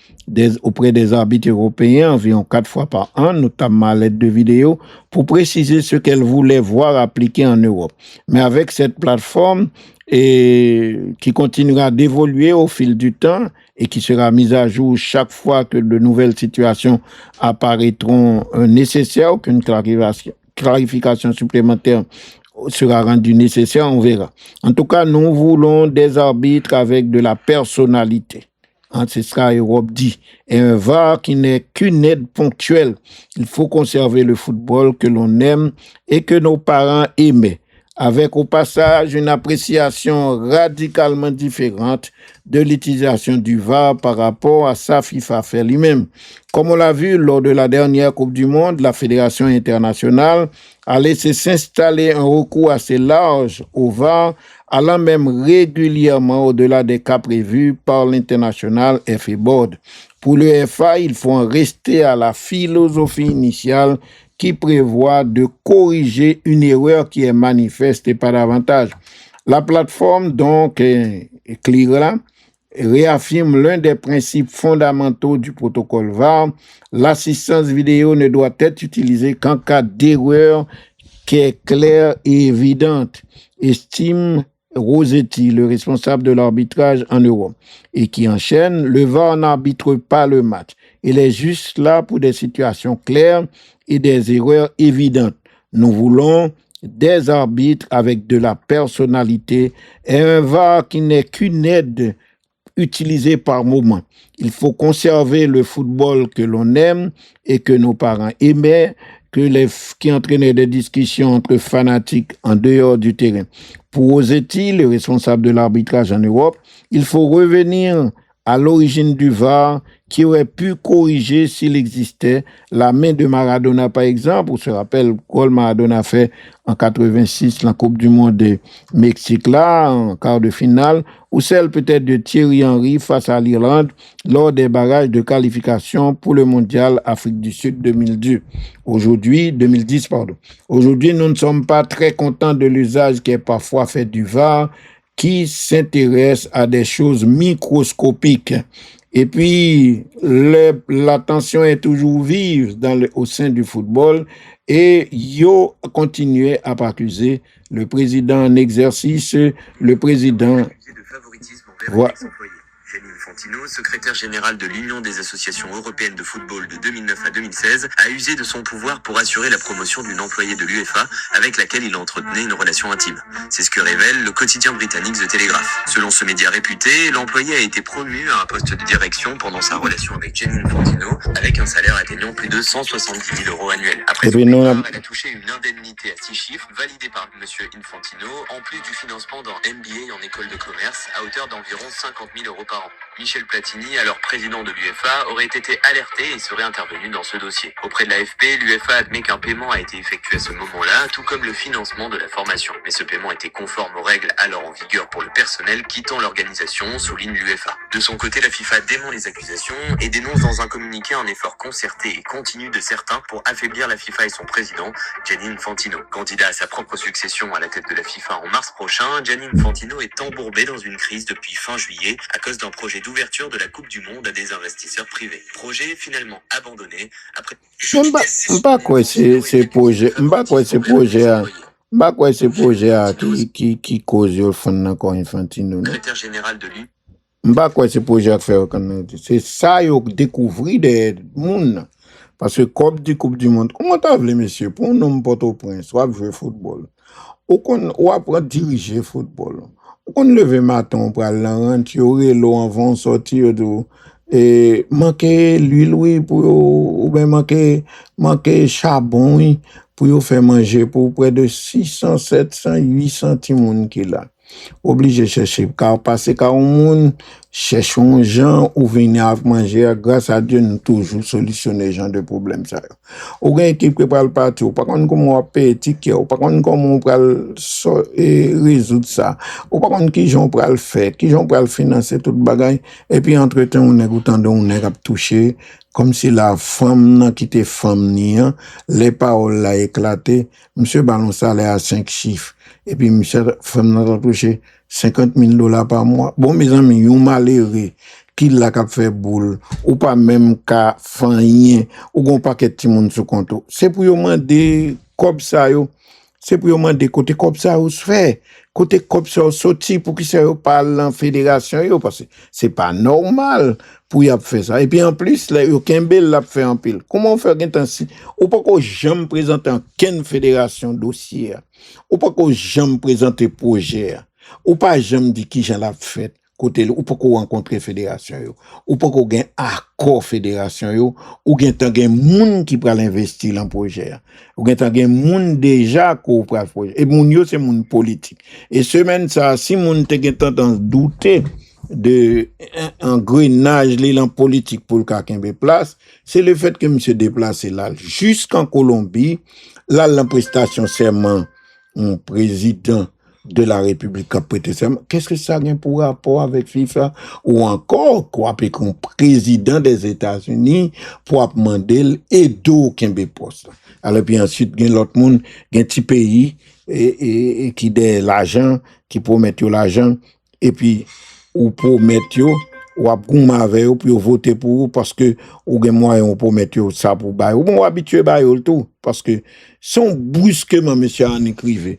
B: auprès des arbitres européens environ 4 fois par an, notamment à l'aide de vidéos, pour préciser ce qu'elle voulait voir appliqué en Europe. Mais avec cette plateforme, qui continuera d'évoluer au fil du temps et qui sera mise à jour chaque fois que de nouvelles situations apparaîtront nécessaires ou qu'une clarification supplémentaire sera rendue nécessaire, on verra. En tout cas, nous voulons des arbitres avec de la personnalité. C'est ce qu'Europe dit. Et un VAR qui n'est qu'une aide ponctuelle. Il faut conserver le football que l'on aime et que nos parents aimaient, avec au passage une appréciation radicalement différente de l'utilisation du VAR par rapport à sa FIFA fait lui-même. Comme on l'a vu lors de la dernière Coupe du Monde, la Fédération internationale a laissé s'installer un recours assez large au VAR, allant même régulièrement au-delà des cas prévus par l'International FA Board. Pour l'UEFA, il faut en rester à la philosophie initiale qui prévoit de corriger une erreur qui est manifeste et pas davantage. La plateforme, donc, Clearline, réaffirme l'un des principes fondamentaux du protocole VAR. L'assistance vidéo ne doit être utilisée qu'en cas d'erreur qui est claire et évidente, estime Rossetti, le responsable de l'arbitrage en Europe, et qui enchaîne, le VAR n'arbitre pas le match. Il est juste là pour des situations claires et des erreurs évidentes. Nous voulons des arbitres avec de la personnalité et un VAR qui n'est qu'une aide utilisée par moment. Il faut conserver le football que l'on aime et que nos parents aimaient, qui entraînait des discussions entre fanatiques en dehors du terrain. Pour Rossetti, le responsable de l'arbitrage en Europe, il faut revenir à l'origine du VAR qui aurait pu corriger s'il existait. La main de Maradona, par exemple, on se rappelle que Maradona fait en 86 la Coupe du Monde de Mexique, là, en quart de finale, ou celle peut-être de Thierry Henry face à l'Irlande lors des barrages de qualification pour le Mondial Afrique du Sud 2010. Aujourd'hui, nous ne sommes pas très contents de l'usage qui est parfois fait du VAR, qui s'intéresse à des choses microscopiques. Et puis, la tension est toujours vive au sein du football et yo continuait à accuser le président en exercice, le président... Voilà.
C: Gianni Infantino, secrétaire général de l'Union des associations européennes de football de 2009 à 2016, a usé de son pouvoir pour assurer la promotion d'une employée de l'UEFA avec laquelle il entretenait une relation intime. C'est ce que révèle le quotidien britannique The Telegraph. Selon ce média réputé, l'employé a été promu à un poste de direction pendant sa relation avec Gianni Infantino, avec un salaire atteignant plus de 170 000 € annuels. Après son départ, elle a touché une indemnité à 6 chiffres validée par M. Infantino, en plus du financement d'un MBA en école de commerce à hauteur d'environ 50 000 € par an. Michel Platini, alors président de l'UEFA, aurait été alerté et serait intervenu dans ce dossier. Auprès de l'AFP, l'UEFA admet qu'un paiement a été effectué à ce moment-là, tout comme le financement de la formation. Mais ce paiement était conforme aux règles alors en vigueur pour le personnel quittant l'organisation, souligne l'UEFA. De son côté, la FIFA dément les accusations et dénonce dans un communiqué un effort concerté et continu de certains pour affaiblir la FIFA et son président, Gianni Infantino. Candidat à sa propre succession à la tête de la FIFA en mars prochain, Gianni Infantino est embourbé dans une crise depuis fin juillet à cause d'un projet d'ouverture de la Coupe du Monde à des investisseurs privés. Projet finalement abandonné après...
B: M'pas quoi ces projets qui cause le fond encore Infantino.
C: Secrétaire général de l'U.
B: M'pas quoi ces projets à faire c'est ça yo découvrir des monde parce que Coupe du Monde comment t'as vu monsieur pour un homme Port-au-Prince soit jouer football ou apprendre diriger football. On lever matin pour aller rentrer l'eau avant sortir de et manquer l'huile oui pour ou bien manquer charbon oui pour faire manger pour près de 600 700 800 timoun qui là obligé chercher car passer car au monde cherche un gens ou venir à manger grâce à Dieu nous toujours solutionner genre de problème ça ou gain équipe qui va le partir ou pas comment on payer ticket ou pas comment on va résoudre ça ou pas qui j'on pour le faire qui j'on pour le financer toute bagaille et puis entre temps on est autant on est à toucher comme si la femme n'a quitté femme ni les paroles là éclaté monsieur ballon salaire à 5 chiffres et puis monsieur femme n'a touché 50 000 $ par mois. Bon, mes amis, yon malheureux qui l'a qu'à faire boule, ou pas même qu'à faire rien, ou gon paquet de monde sous compte. C'est pour yon demander comme ça yo. C'est pour yon demander côté comme ça ou se fait. Côté comme ça sorti pour qu'il se parle en fédération yo parce que c'est pas normal pour y faire ça. Et puis en plus là yo kembel l'a fait en pile. Comment faire gen si ou pas qu'on jamais présenter en ken fédération dossier. Ou pas qu'on jamais présenter projet. Ou pas jamais dit qui j'en l'a fait côté ou pas qu'on rencontrer fédération yo ou pas qu'on gain accord fédération yo ou gain tant gain monde qui pral investir dans projet ou gain tant gain monde déjà ko pral projet et moun yo c'est monde politique et semaine ça si monde te gain tendance douter de engrenage l'élan politique pour le kakembe place c'est le fait que monsieur déplacé là jusqu'en Colombie là la prestation serment un président de la République a prêté serment. Qu'est-ce que ça a pour rapport avec FIFA ou encore quoi avec un président des États-Unis pour demander aider Kembe poste. Alors puis ensuite gen l'autre monde, gen petit pays et qui de l'argent, qui promet l'argent et puis ou promet ou ap goum avec ou puis voter pour parce que ou gen moyen ou promet ça pour bail. Ou bon habitué bail tout parce que son brusquement monsieur en écrivait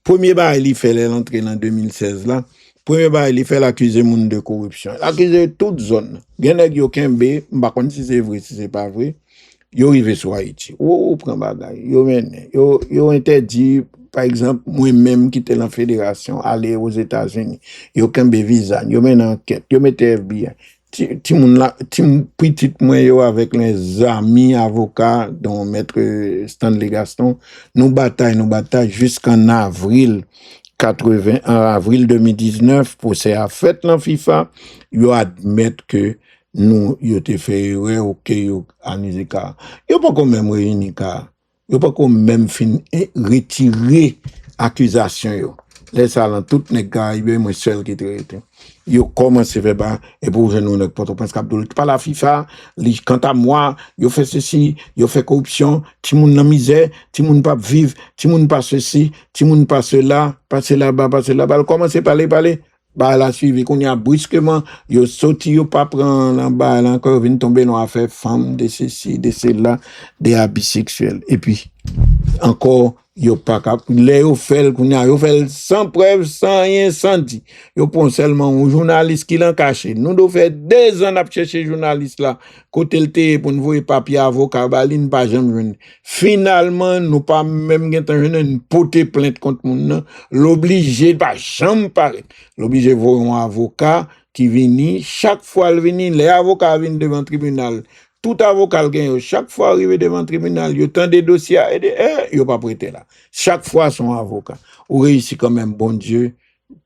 B: Premier bar, il fait l'entrée en 2016 là. Premier bar, il fait l'accuser monde de corruption. L'accuser toute zone. Gen nèg yo kembe, m'pa konn si c'est vrai, si c'est pas vrai. Yo rive sur Haïti. Ou prend bagay. Yo interdit par exemple moi-même qui était dans la fédération aller aux États-Unis. Yo kembe visa, yo mène enquête, yo mette FBI. Ti moun la, ti petit moi yo avec les amis avocats dont maître Stanley Gaston, nous bataille jusqu'en avril 2019 pour c'est à fait dans FIFA, yo admettre que nous yo te fait erreur OK yo analyser ka. Yo pas quand même réunir ka. Yo pas quand même fin retirer accusation yo. Laisse ça dans tout nèg Caraïbe moi seul qui traité. Yo commencé faire ba et pour je nous Port-au-Prince Abdoul pas la FIFA, quant à moi, yo fait ceci, yo fait corruption, ti moun nan misère, ti moun pas vivre, ti moun pas ceci, ti moun pas cela, passer là-bas, commencer parler bah la suivi qu'on y a brusquement yo sorti yo pas prendre en bas encore vinn tomber dans affaire femme de ceci de cela des habits sexuels et puis encore yo pas cap les yo fait qu'on y a yo fait sans preuve sans rien sans dit yo prend seulement un journaliste qui l'en caché nous devons faire 2 ans à chercher journaliste là côté le té pour nous voir papier avocat baline pas jamais finalement nous pas même gen temps une porter plainte contre moun l'obligé pas jamais paraître l'obligé voir un avocat qui vient chaque fois il vient les avocats viennent devant le tribunal. Tout avocat gagne chaque fois arrivé devant le tribunal, il tend des dossiers et il pas prêté là. Chaque fois son avocat. Ou réussit quand même bon Dieu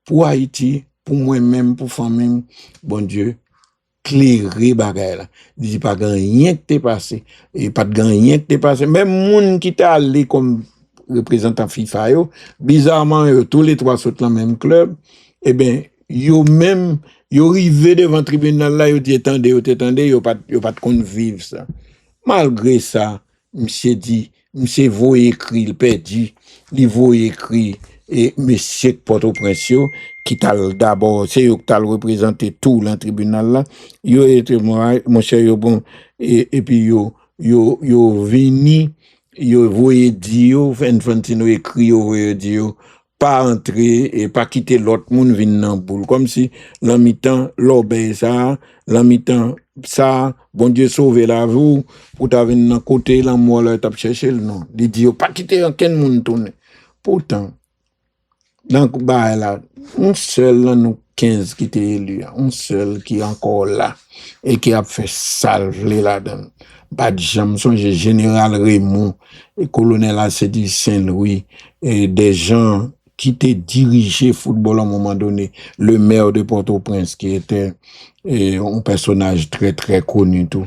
B: pour Haïti, pour moi-même, pour famille, bon Dieu, clairer bagay là. Dit pas rien que t'est passé et pas de rien que t'est passé. Même moun qui t'a allé comme représentant FIFA yo, bizarrement tous les 3 sont dans le même club, eh ben yo même yo rivé devant tribunal là yo t'étendé yo pas de compte vivre ça malgré ça monsieur dit monsieur vaut écrit il perdu il vaut écrit et monsieur Port-au-Prince qui t'a d'abord c'est yo qui t'a représenté tout le tribunal là yo était mon cher yo bon et puis yo vini yo voyé dire Infantino écrit yo voyé dire pas entrer et pas quitter l'autre monde vinn dans boule comme si l'en mi-temps l'obéi ça l'en mi-temps ça bon Dieu sauver la vous pour ta venir dans côté la mort là t'a chercher le non il dit pas quitter aucun monde tourner pourtant donc bah là un seul là nous 15 qui était élu un seul qui est encore là et qui a fait salver là-dedans pas de jamais songe général Raymond et colonel Acedi Saint-Louis et des gens qui était dirigé football à un moment donné, le maire de Port-au-Prince qui était un personnage très très connu tout.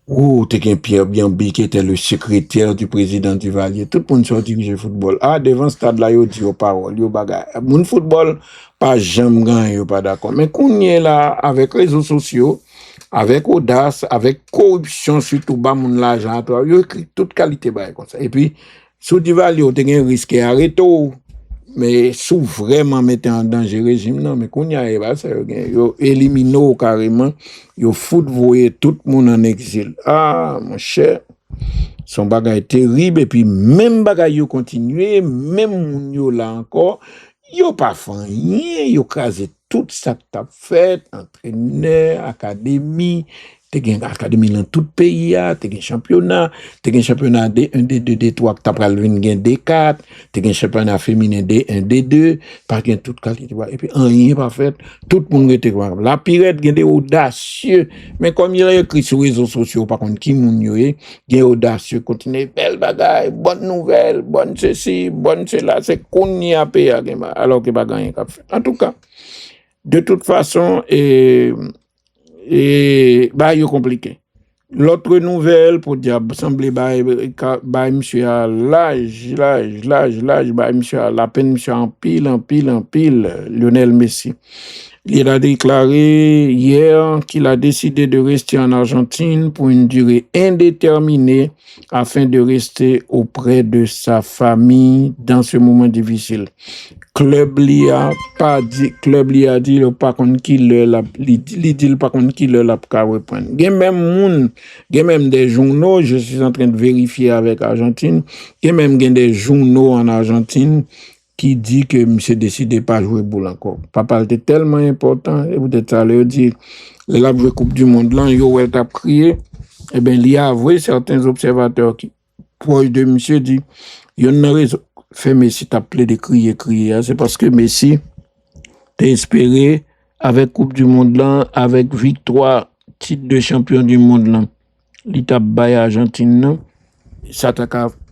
B: Ou t'es qu'un Pierre Biambi qui était le secrétaire du président Duvalier. Tout le monde soit dirigé football. Ah devant stade là yo dit aux paroles, yo bagay. Moun football pas jamais gagne, yo pas d'accord. Mais qu'on y est là avec réseaux sociaux, avec audace, avec corruption surtout bas moun l'argent, yo écrit toute qualité bagay comme ça. Et puis sous Duvalier, vous avez un risque d'arrêter, mais sous vraiment mettre en danger le régime, non, mais qu'on y a pas ça, vous éliminez carrément, vous foutez tout le monde en exil. Ah, mon cher, son bagage terrible, et puis même bagage yo continue, même moun yo là encore, yo pas fait rien, yo crasé tout ça que t'as fait, entraîneur, académie, t'es gen académie dans tout pays t'es gen championnat D1 D2 D3 que t'as pral vinn gen D4 t'es gen championnat féminin D1 D2 pas gen toute qualité et puis rien pas fait tout le monde était la pirate gen des audacieux mais comme il a écrit sur les réseaux sociaux par contre qui moun yo gen audacieux continuer belle bagaille bonne nouvelle bonne ceci bonne cela c'est qu'on y a payé alors que pas gagner qu'a fait en tout cas de toute façon et bah yo compliqué. L'autre nouvelle pour dire sembler bah monsieur à l'âge bah monsieur à la peine monsieur en pile Lionel Messi. Il a déclaré hier qu'il a décidé de rester en Argentine pour une durée indéterminée afin de rester auprès de sa famille dans ce moment difficile. Club li a dit pas contre qui le dit pas contre qui le ka reprendre. Gen même des journaux, je suis en train de vérifier avec Argentine, gen des journaux en Argentine qui dit que monsieur décidé pas jouer boule encore. Papa était tellement important, et peut-être ça leur dit, la Coupe du Monde là, yo elle t'a crié, eh ben, il y a avoué certains observateurs qui, proches de monsieur, dit, il y a une raison, fait Messi t'appeler de crier, c'est parce que Messi t'a espéré avec Coupe du Monde là, avec victoire, titre de champion du monde là, l'étape bail Argentine là, ça t'a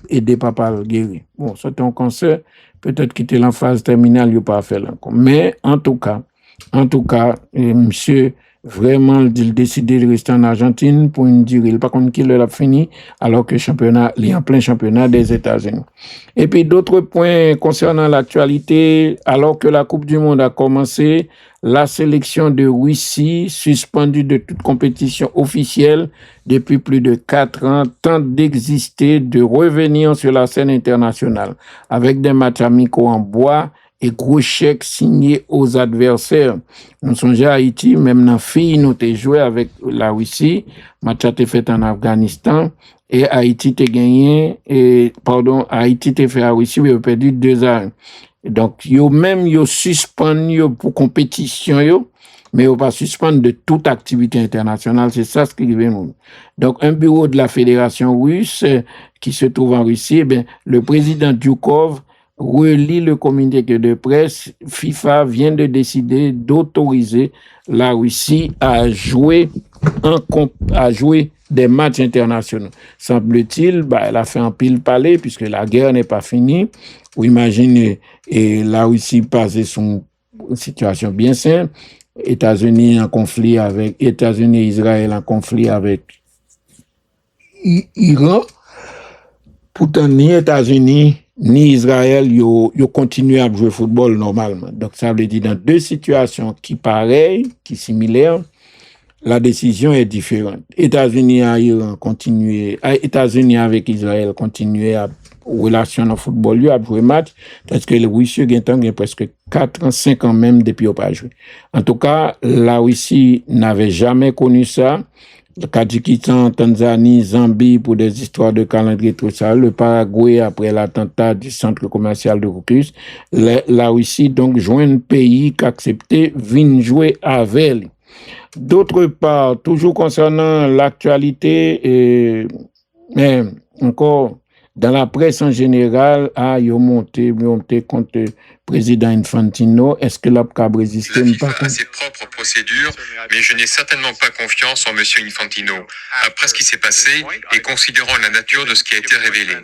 B: aidé papa à le guérir. Bon, c'était un cancer, peut-être qu'il était en phase terminale, il n'a pas fait encore. Mais en tout cas, monsieur, vraiment, il a décidé de rester en Argentine pour une durée. Par contre, qu'il a fini, alors que il est en plein championnat des États-Unis. Et puis, d'autres points concernant l'actualité, alors que la Coupe du Monde a commencé, la sélection de Russie, suspendue de toute compétition officielle depuis plus de 4 ans, tente d'exister, de revenir sur la scène internationale, avec des matchs amicaux en bois et gros chèques signés aux adversaires. Nous sommes à Haïti, même dans filles, nous avons joué avec la Russie, match a été fait en Afghanistan, et Haïti a gagné, Haïti a fait à Russie, mais a perdu 2-1. Donc, yo suspend pour compétition, mais yo pas suspendre de toute activité internationale. C'est ça ce qui est. Donc, un bureau de la Fédération russe qui se trouve en Russie, le président Djoukov relie le communiqué de presse. FIFA vient de décider d'autoriser la Russie à jouer des matchs internationaux. Semble-t-il, elle a fait un pile palais puisque la guerre n'est pas finie. Vous imaginez, et la Russie passait son situation bien simple. États-Unis et Israël en conflit avec Iran. Pourtant, ni États-Unis ni Israël, yo continuent à jouer football normalement. Donc, ça veut dire dans deux situations qui pareilles, qui similaires, la décision est différente. États-Unis avec Israël continuent à relation dans le football, lui a joué match, parce que le Russie a presque 4 ans, 5 ans même depuis qu'il n'a pas joué. En tout cas, la Russie n'avait jamais connu ça. Le Tadjikistan, Tanzanie, Zambie pour des histoires de calendrier, tout ça. Le Paraguay après l'attentat du centre commercial de Crocus. La Russie, donc, joint un pays qui a accepté de jouer avec elle. D'autre part, toujours concernant l'actualité, mais encore, dans la presse en général, ils ont monté contre le président Infantino. Est-ce que la FIFA résisté?
C: La FIFA a ses propres procédures, mais je n'ai certainement pas confiance en M. Infantino. Après ce qui s'est passé et considérant la nature de ce qui a été révélé.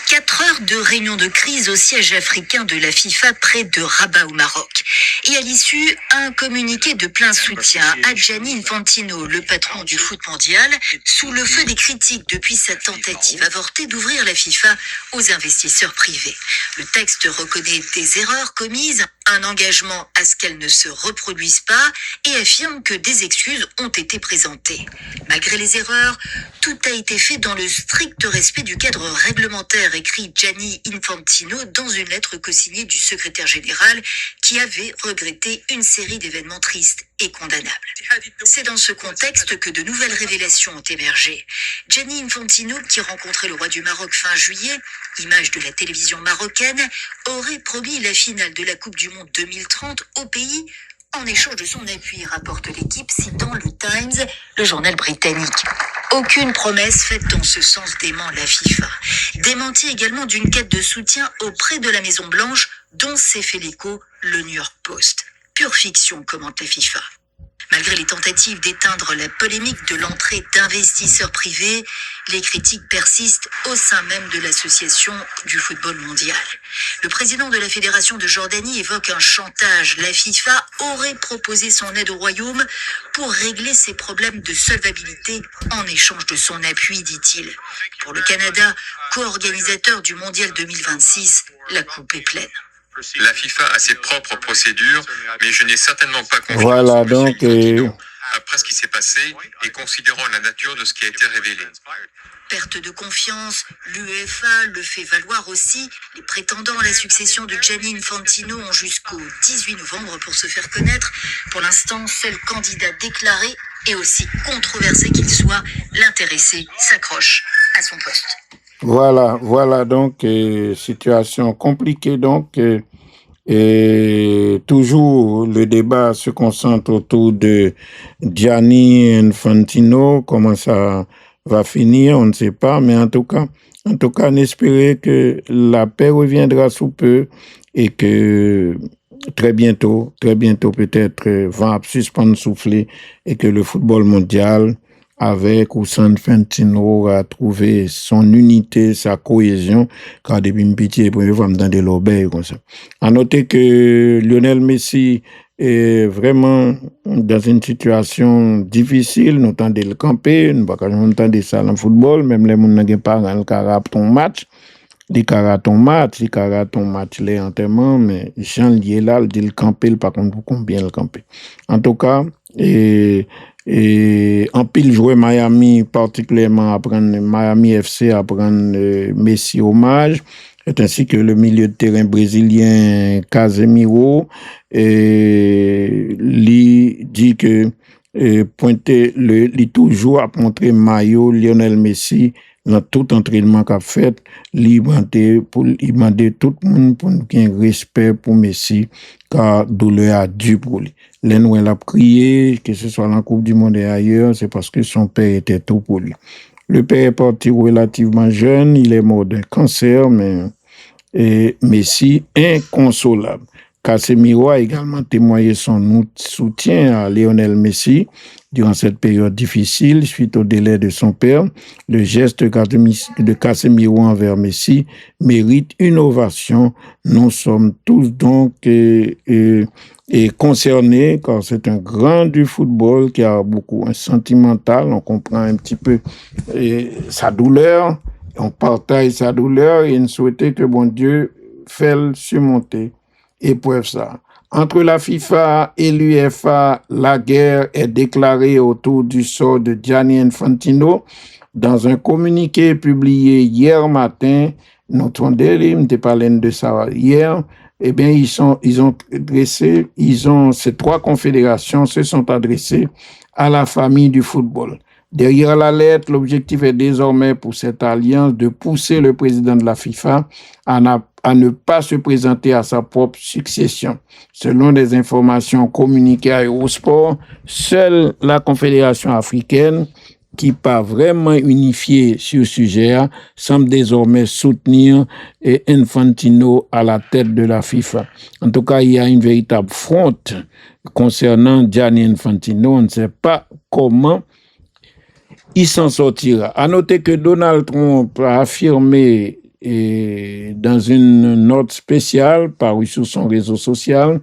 D: 4 heures de réunion de crise au siège africain de la FIFA près de Rabat au Maroc. Et à l'issue, un communiqué de plein soutien à Gianni Infantino, le patron du foot mondial, sous le feu des critiques depuis sa tentative avortée d'ouvrir la FIFA aux investisseurs privés. Le texte reconnaît des erreurs commises, un engagement à ce qu'elles ne se reproduisent pas et affirme que des excuses ont été présentées. Malgré les erreurs, tout a été fait dans le strict respect du cadre réglementaire, écrit Gianni Infantino dans une lettre co-signée du secrétaire général qui avait regretté une série d'événements tristes et condamnables. C'est dans ce contexte que de nouvelles révélations ont émergé. Gianni Infantino, qui rencontrait le roi du Maroc fin juillet, image de la télévision marocaine, aurait promis la finale de la Coupe du Monde 2030 au pays en échange de son appui, rapporte l'équipe citant le Times, le journal britannique. Aucune promesse faite dans ce sens dément la FIFA. Démenti également d'une quête de soutien auprès de la Maison-Blanche dont s'est fait l'écho le New York Post. Pure fiction, commente la FIFA. Malgré les tentatives d'éteindre la polémique de l'entrée d'investisseurs privés, les critiques persistent au sein même de l'association du football mondial. Le président de la Fédération de Jordanie évoque un chantage. La FIFA aurait proposé son aide au Royaume pour régler ses problèmes de solvabilité en échange de son appui, dit-il. Pour le Canada, co-organisateur du Mondial 2026, la coupe est pleine.
C: La FIFA a ses propres procédures, mais je n'ai certainement pas confiance
B: Voilà,
C: en
B: donc,
C: après ce qui s'est passé et considérant la nature de ce qui a été révélé.
D: Perte de confiance, l'UEFA le fait valoir aussi. Les prétendants à la succession de Gianni Infantino ont jusqu'au 18 novembre pour se faire connaître. Pour l'instant, seul candidat déclaré et aussi controversé qu'il soit, l'intéressé s'accroche à son poste.
B: Voilà, donc, situation compliquée, donc, Et toujours, le débat se concentre autour de Gianni Infantino. Comment ça va finir, on ne sait pas. Mais en tout cas, on espère que la paix reviendra sous peu et que très bientôt peut-être, va suspendre souffler et que le football mondial avec ou sans Infantino a trouvé son unité, sa cohésion, car depuis une pitié, pour voir dans des lobbies comme ça. À noter que Lionel Messi est vraiment dans une situation difficile, nous entendons le camper, nous pas entendre ça dans le football, même les gens n'ont pas le caractère ton match. Les ton match, les enterrements, mais Jean lié là, il dit le camper, par contre, combien le camper. En tout cas, et en pile jouer Miami, particulièrement à prendre Miami FC, à prendre Messi hommage, et ainsi que le milieu de terrain brésilien Casemiro, lui dit que pointer il toujours à montrer maillot Lionel Messi dans tout entraînement qu'a fait, il demandait tout le monde pour qu'il y ait un respect pour Messi, car douleur a dû pour lui. L'Enouel a prié, que ce soit dans la Coupe du Monde et ailleurs, c'est parce que son père était tout pour lui. Le père est parti relativement jeune, il est mort d'un cancer, mais Messi inconsolable. Casemiro a également témoigné son soutien à Lionel Messi durant cette période difficile suite au délai de son père. Le geste de Casemiro envers Messi mérite une ovation. Nous sommes tous donc concernés car c'est un grand du football qui a beaucoup un sentimental. On comprend un petit peu sa douleur. On partage sa douleur et on souhaitait que bon Dieu fasse surmonter épreuve ça. Entre la FIFA et l'UEFA, la guerre est déclarée autour du sort de Gianni Infantino. Dans un communiqué publié hier matin, notre Daily, on parlé de ça hier, eh bien, ces trois confédérations se sont adressées à la famille du football. Derrière la lettre, l'objectif est désormais pour cette alliance de pousser le président de la FIFA à ne pas se présenter à sa propre succession. Selon des informations communiquées à Eurosport, seule la Confédération africaine, qui pas vraiment unifiée sur ce sujet, semble désormais soutenir Infantino à la tête de la FIFA. En tout cas, il y a une véritable fronte concernant Gianni Infantino. On ne sait pas comment il s'en sortira. À noter que Donald Trump a affirmé dans une note spéciale parue sur son réseau social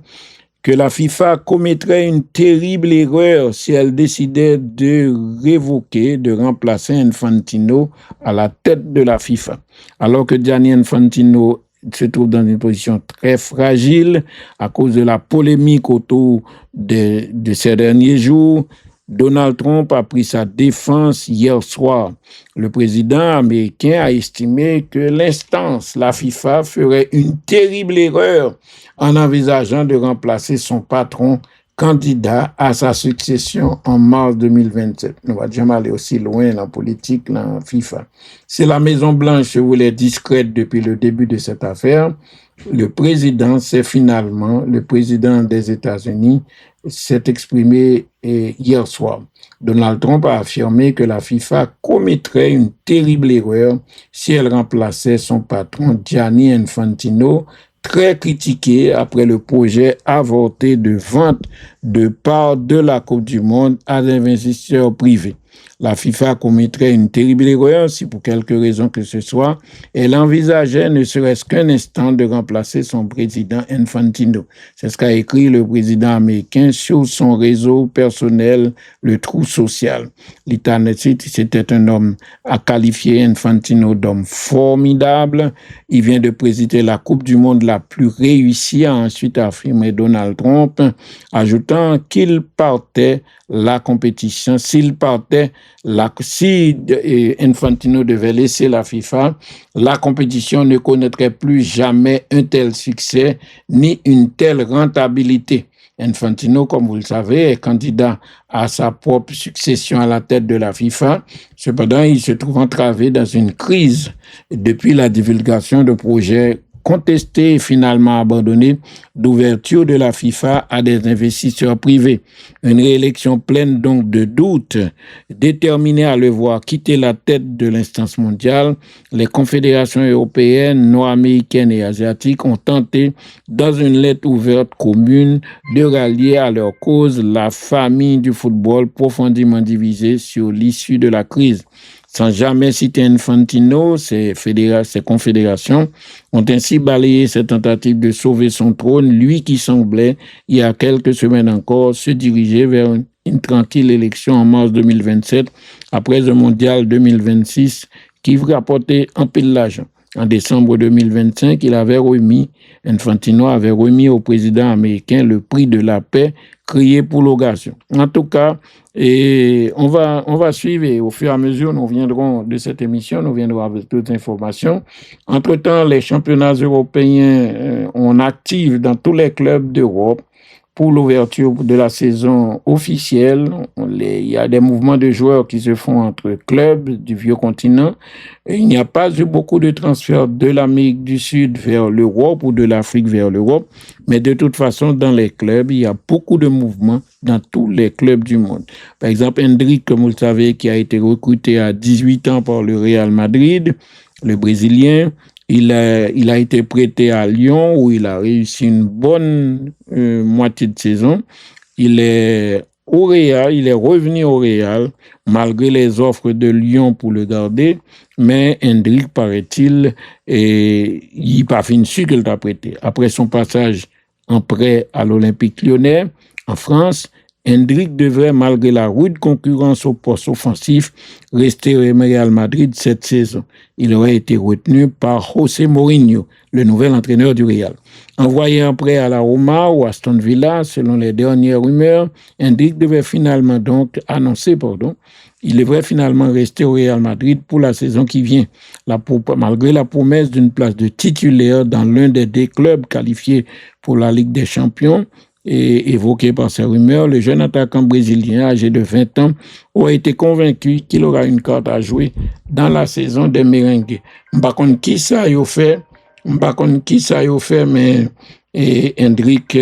B: que la FIFA commettrait une terrible erreur si elle décidait de révoquer, de remplacer Infantino à la tête de la FIFA. Alors que Gianni Infantino se trouve dans une position très fragile à cause de la polémique autour de ces derniers jours, Donald Trump a pris sa défense hier soir. Le président américain a estimé que l'instance, la FIFA, ferait une terrible erreur en envisageant de remplacer son patron candidat à sa succession en mars 2027. Nous ne va jamais aller aussi loin dans la politique, dans la FIFA. Si la Maison-Blanche se voulait discrète depuis le début de cette affaire, le président des États-Unis s'est exprimé hier soir. Donald Trump a affirmé que la FIFA commettrait une terrible erreur si elle remplaçait son patron Gianni Infantino, très critiqué après le projet avorté de vente de parts de la Coupe du Monde à des investisseurs privés. La FIFA commettrait une terrible erreur si, pour quelque raison que ce soit, elle envisageait ne serait-ce qu'un instant de remplacer son président Infantino. C'est ce qu'a écrit le président américain sur son réseau personnel, le Trou Social. C'était un homme à qualifier Infantino d'homme formidable. Il vient de présider la Coupe du Monde la plus réussie, a ensuite affirmé Donald Trump, ajoutant qu'il partait la compétition, si Infantino devait laisser la FIFA, la compétition ne connaîtrait plus jamais un tel succès ni une telle rentabilité. Infantino, comme vous le savez, est candidat à sa propre succession à la tête de la FIFA. Cependant, il se trouve entravé dans une crise depuis la divulgation de projets contesté et finalement abandonné d'ouverture de la FIFA à des investisseurs privés. Une réélection pleine donc de doutes, déterminée à le voir quitter la tête de l'instance mondiale, les confédérations européennes, nord-américaines et asiatiques ont tenté, dans une lettre ouverte commune, de rallier à leur cause la famille du football profondément divisée sur l'issue de la crise. Sans jamais citer Infantino, ces confédérations ont ainsi balayé cette tentative de sauver son trône, lui qui semblait, il y a quelques semaines encore, se diriger vers une tranquille élection en mars 2027, après un mondial 2026 qui rapportait un peu de l'argent. En décembre 2025, Infantino avait remis au président américain le prix de la paix crié pour l'occasion. En tout cas, on va suivre et au fur et à mesure, nous viendrons de cette émission, nous viendrons avec toutes les informations. Entre-temps, les championnats européens, on active dans tous les clubs d'Europe pour l'ouverture de la saison officielle. Il y a des mouvements de joueurs qui se font entre clubs du vieux continent. Il n'y a pas eu beaucoup de transferts de l'Amérique du Sud vers l'Europe ou de l'Afrique vers l'Europe, mais de toute façon, dans les clubs, il y a beaucoup de mouvements dans tous les clubs du monde. Par exemple, Endrick, comme vous le savez, qui a été recruté à 18 ans par le Real Madrid, le Brésilien. Il a été prêté à Lyon où il a réussi une bonne moitié de saison. Il est revenu au Real malgré les offres de Lyon pour le garder. Mais Endrick, paraît-il, il n'a pas fini ce qu'il a prêté. Après son passage en prêt à l'Olympique Lyonnais, en France, Endrick devrait, malgré la rude concurrence au poste offensif, rester au Real Madrid cette saison. Il aurait été retenu par José Mourinho, le nouvel entraîneur du Real. Envoyé en prêt à la Roma ou Aston Villa, selon les dernières rumeurs, Endrick devrait finalement il devrait finalement rester au Real Madrid pour la saison qui vient, malgré la promesse d'une place de titulaire dans l'un des deux clubs qualifiés pour la Ligue des Champions. Et évoqué par ces rumeurs, le jeune attaquant brésilien âgé de 20 ans aurait été convaincu qu'il aura une carte à jouer dans la saison des Merengues. M'bakon qui ça y a fait, mais Endrick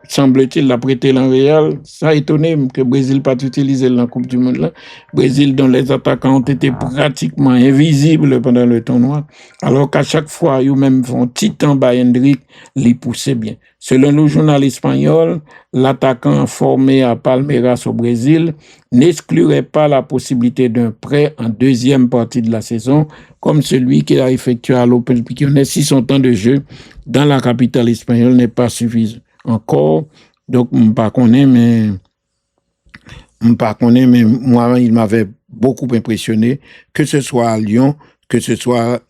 B: semble-t-il l'a prêté dans le Real. Ça a étonné que le Brésil pas utilisé dans la Coupe du Monde là. Brésil dont les attaquants ont été pratiquement invisibles pendant le tournoi, alors qu'à chaque fois ils même font titan bas Endrick, les poussait bien. Selon le journal espagnol, l'attaquant formé à Palmeiras au Brésil n'exclurait pas la possibilité d'un prêt en deuxième partie de la saison, comme celui qu'il a effectué à l'Olympique Lyonnais si son temps de jeu dans la capitale espagnole n'est pas suffisant. Encore, donc, je ne connais, mais moi, il m'avait beaucoup impressionné, que ce soit à Lyon, que ce soit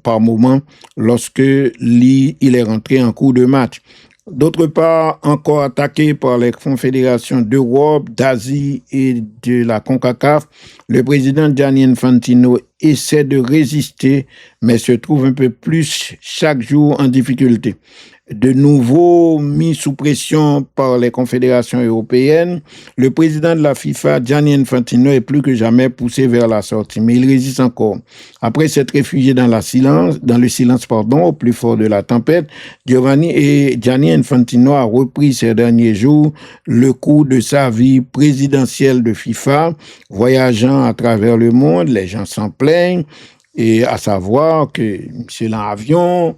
B: par moment, lorsque il est rentré en cours de match. D'autre part, encore attaqué par les confédérations d'Europe, d'Asie et de la CONCACAF, le président Gianni Infantino essaie de résister, mais se trouve un peu plus chaque jour en difficulté. De nouveau mis sous pression par les confédérations européennes, le président de la FIFA, Gianni Infantino, est plus que jamais poussé vers la sortie, mais il résiste encore. Après s'être réfugié dans le silence, au plus fort de la tempête, Gianni Infantino a repris ces derniers jours le cours de sa vie présidentielle de FIFA, voyageant à travers le monde, les gens s'en plaignent, et à savoir que c'est l'avion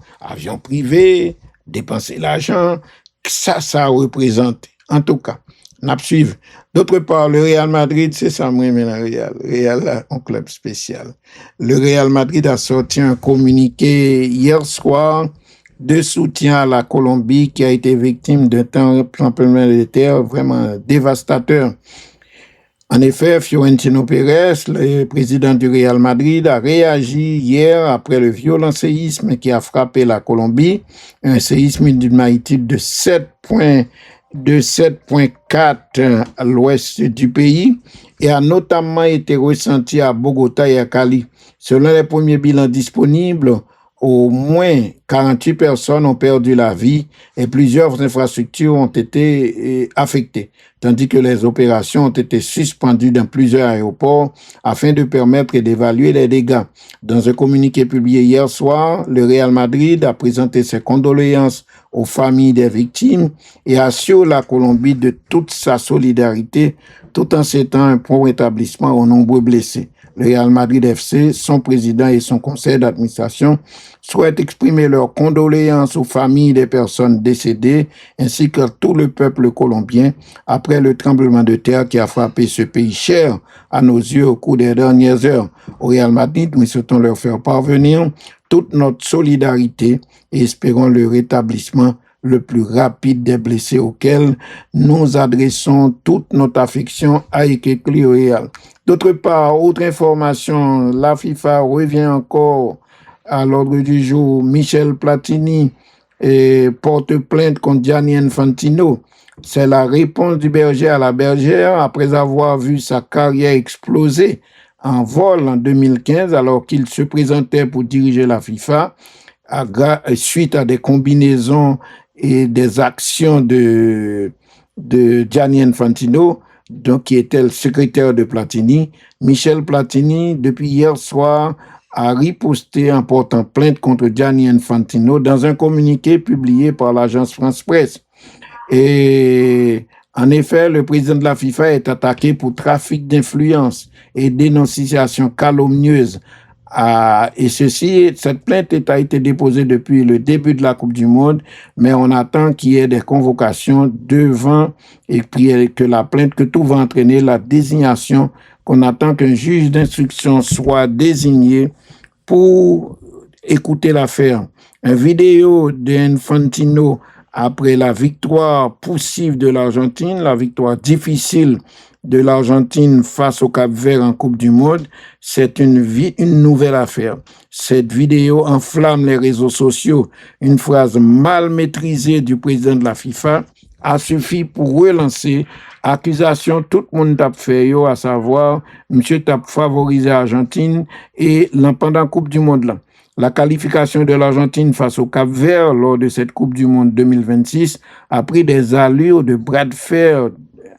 B: privé, dépenser l'argent, ça représente. En tout cas, n'a pas suivi. D'autre part, le Real Madrid, c'est ça, moi, mais le Real, un club spécial. Le Real Madrid a sorti un communiqué hier soir de soutien à la Colombie qui a été victime d'un tremblement de terre vraiment dévastateur. En effet, Florentino Pérez, le président du Real Madrid, a réagi hier après le violent séisme qui a frappé la Colombie, un séisme d'une magnitude de 7.4 à l'ouest du pays et a notamment été ressenti à Bogota et à Cali. Selon les premiers bilans disponibles, au moins 48 personnes ont perdu la vie et plusieurs infrastructures ont été affectées. tandis que les opérations ont été suspendues dans plusieurs aéroports afin de permettre d'évaluer les dégâts. Dans un communiqué publié hier soir, le Real Madrid a présenté ses condoléances aux familles des victimes et assure la Colombie de toute sa solidarité tout en souhaitant un prompt rétablissement aux nombreux blessés. Le Real Madrid FC, son président et son conseil d'administration souhaitent exprimer leurs condoléances aux familles des personnes décédées ainsi que tout le peuple colombien après le tremblement de terre qui a frappé ce pays cher à nos yeux au cours des dernières heures. Au Real Madrid, nous souhaitons leur faire parvenir toute notre solidarité et espérons le rétablissement le plus rapide des blessés auxquels nous adressons toute notre affection à Ekekli Real. D'autre part, autre information, la FIFA revient encore à l'ordre du jour. Michel Platini porte plainte contre Gianni Infantino. C'est la réponse du berger à la bergère après avoir vu sa carrière exploser en vol en 2015 alors qu'il se présentait pour diriger la FIFA suite à des combinaisons et des actions de Gianni Infantino, donc qui était le secrétaire de Platini. Michel Platini, depuis hier soir, a riposté en portant plainte contre Gianni Infantino dans un communiqué publié par l'agence France Presse. Et en effet, le président de la FIFA est attaqué pour trafic d'influence et dénonciation calomnieuse. Et cette plainte a été déposée depuis le début de la Coupe du Monde, mais on attend qu'il y ait des convocations devant et puis que la plainte, que tout va entraîner la désignation, qu'on attend qu'un juge d'instruction soit désigné pour écouter l'affaire. Une vidéo d'Infantino après la victoire poussive de l'Argentine, la victoire difficile de l'Argentine face au Cap-Vert en Coupe du Monde, c'est une nouvelle affaire. Cette vidéo enflamme les réseaux sociaux. Une phrase mal maîtrisée du président de la FIFA a suffi pour relancer accusation tout le monde t'a fait, à savoir, monsieur t'a favorisé l'Argentine et pendant la Coupe du Monde là. La qualification de l'Argentine face au Cap-Vert lors de cette Coupe du Monde 2026 a pris des allures de bras de fer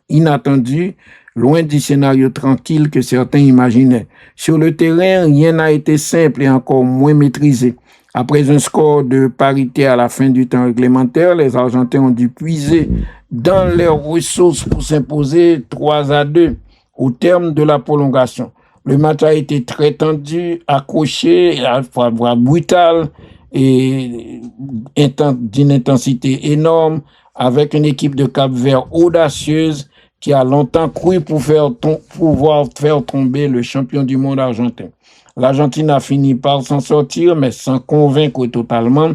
B: inattendus, loin du scénario tranquille que certains imaginaient. Sur le terrain, rien n'a été simple et encore moins maîtrisé. Après un score de parité à la fin du temps réglementaire, les Argentins ont dû puiser dans leurs ressources pour s'imposer 3-2 au terme de la prolongation. Le match a été très tendu, accroché, à la fois brutal et d'une intensité énorme, avec une équipe de Cap-Vert audacieuse qui a longtemps cru pouvoir faire tomber le champion du monde argentin. L'Argentine a fini par s'en sortir, mais sans convaincre totalement,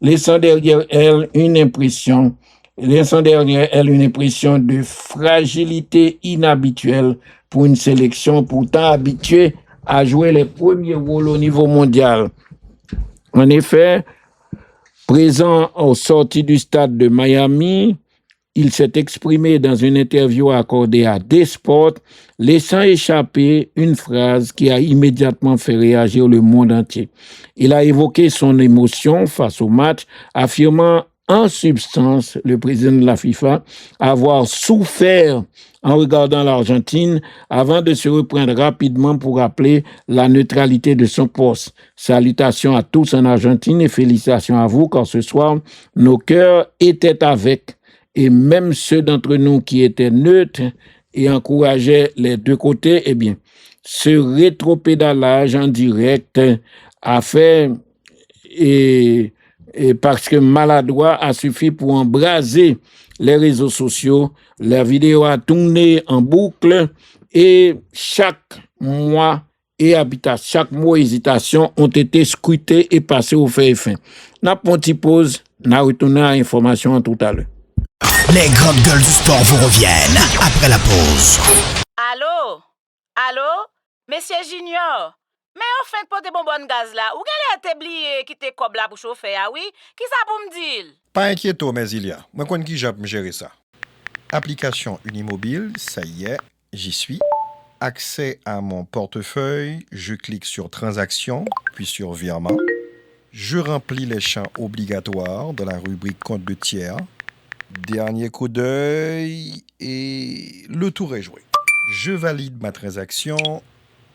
B: laissant derrière elle une impression de fragilité inhabituelle pour une sélection pourtant habituée à jouer les premiers rôles au niveau mondial. En effet, présent aux sorties du stade de Miami, il s'est exprimé dans une interview accordée à D-Sport, laissant échapper une phrase qui a immédiatement fait réagir le monde entier. Il a évoqué son émotion face au match, affirmant en substance, le président de la FIFA, avoir souffert en regardant l'Argentine avant de se reprendre rapidement pour rappeler la neutralité de son poste. Salutations à tous en Argentine et félicitations à vous, car ce soir, nos cœurs étaient avec, et même ceux d'entre nous qui étaient neutres et encourageaient les deux côtés, eh bien, ce rétropédalage en direct a fait, et parce que maladroit a suffi pour embraser les réseaux sociaux. La vidéo a tourné en boucle et chaque mot hésitation ont été scrutés et passés au fait et fin. N'a pas de pause, n'a retourné à l'information tout à l'heure.
A: Les grandes gueules du sport vous reviennent après la pause.
E: Allô, Monsieur Junior? Mais en fait, pour des bonbonnes gaz là, ou quel est établi qui te cob là pour chauffer, ah oui? Qui ça pour me dire?
F: Pas inquiéto, mais il y a. Moi, quand qui j'ai géré ça? Application Unimobile, ça y est, j'y suis. Accès à mon portefeuille, je clique sur Transactions, puis sur Virement. Je remplis les champs obligatoires dans la rubrique Compte de tiers. Dernier coup d'œil et le tour est joué. Je valide ma transaction.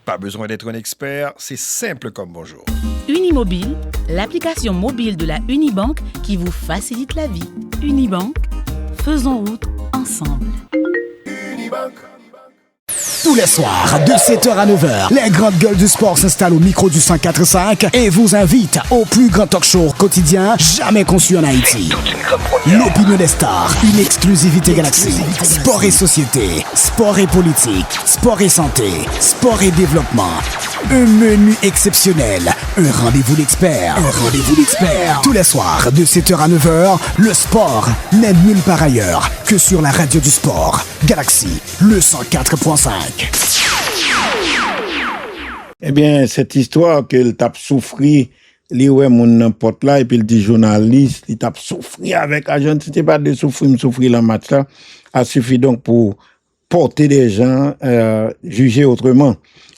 F: Pas besoin d'être un expert, c'est simple comme bonjour.
G: Unimobile, l'application mobile de la Unibank qui vous facilite la vie. Unibank, faisons route ensemble.
A: Tous les soirs, de 7h à 9h, les grandes gueules du sport s'installent au micro du 104.5 et vous invitent au plus grand talk show quotidien jamais conçu en Haïti. L'opinion des stars, une exclusivité Galaxy. Sport et société, sport et politique, sport et santé, sport et développement. Un menu exceptionnel, un rendez-vous d'experts. Tous les soirs, de 7h à 9h, le sport n'est nulle part ailleurs que sur la radio du sport. Galaxy, le 104.5.
B: Eh bien, cette histoire qu'il t'a souffri, li ouais mon n'importe là, et puis il dit journaliste, il t'a souffri avec agent, c'était pas de souffrir le match là, a suffi donc pour porter des gens, juger autrement.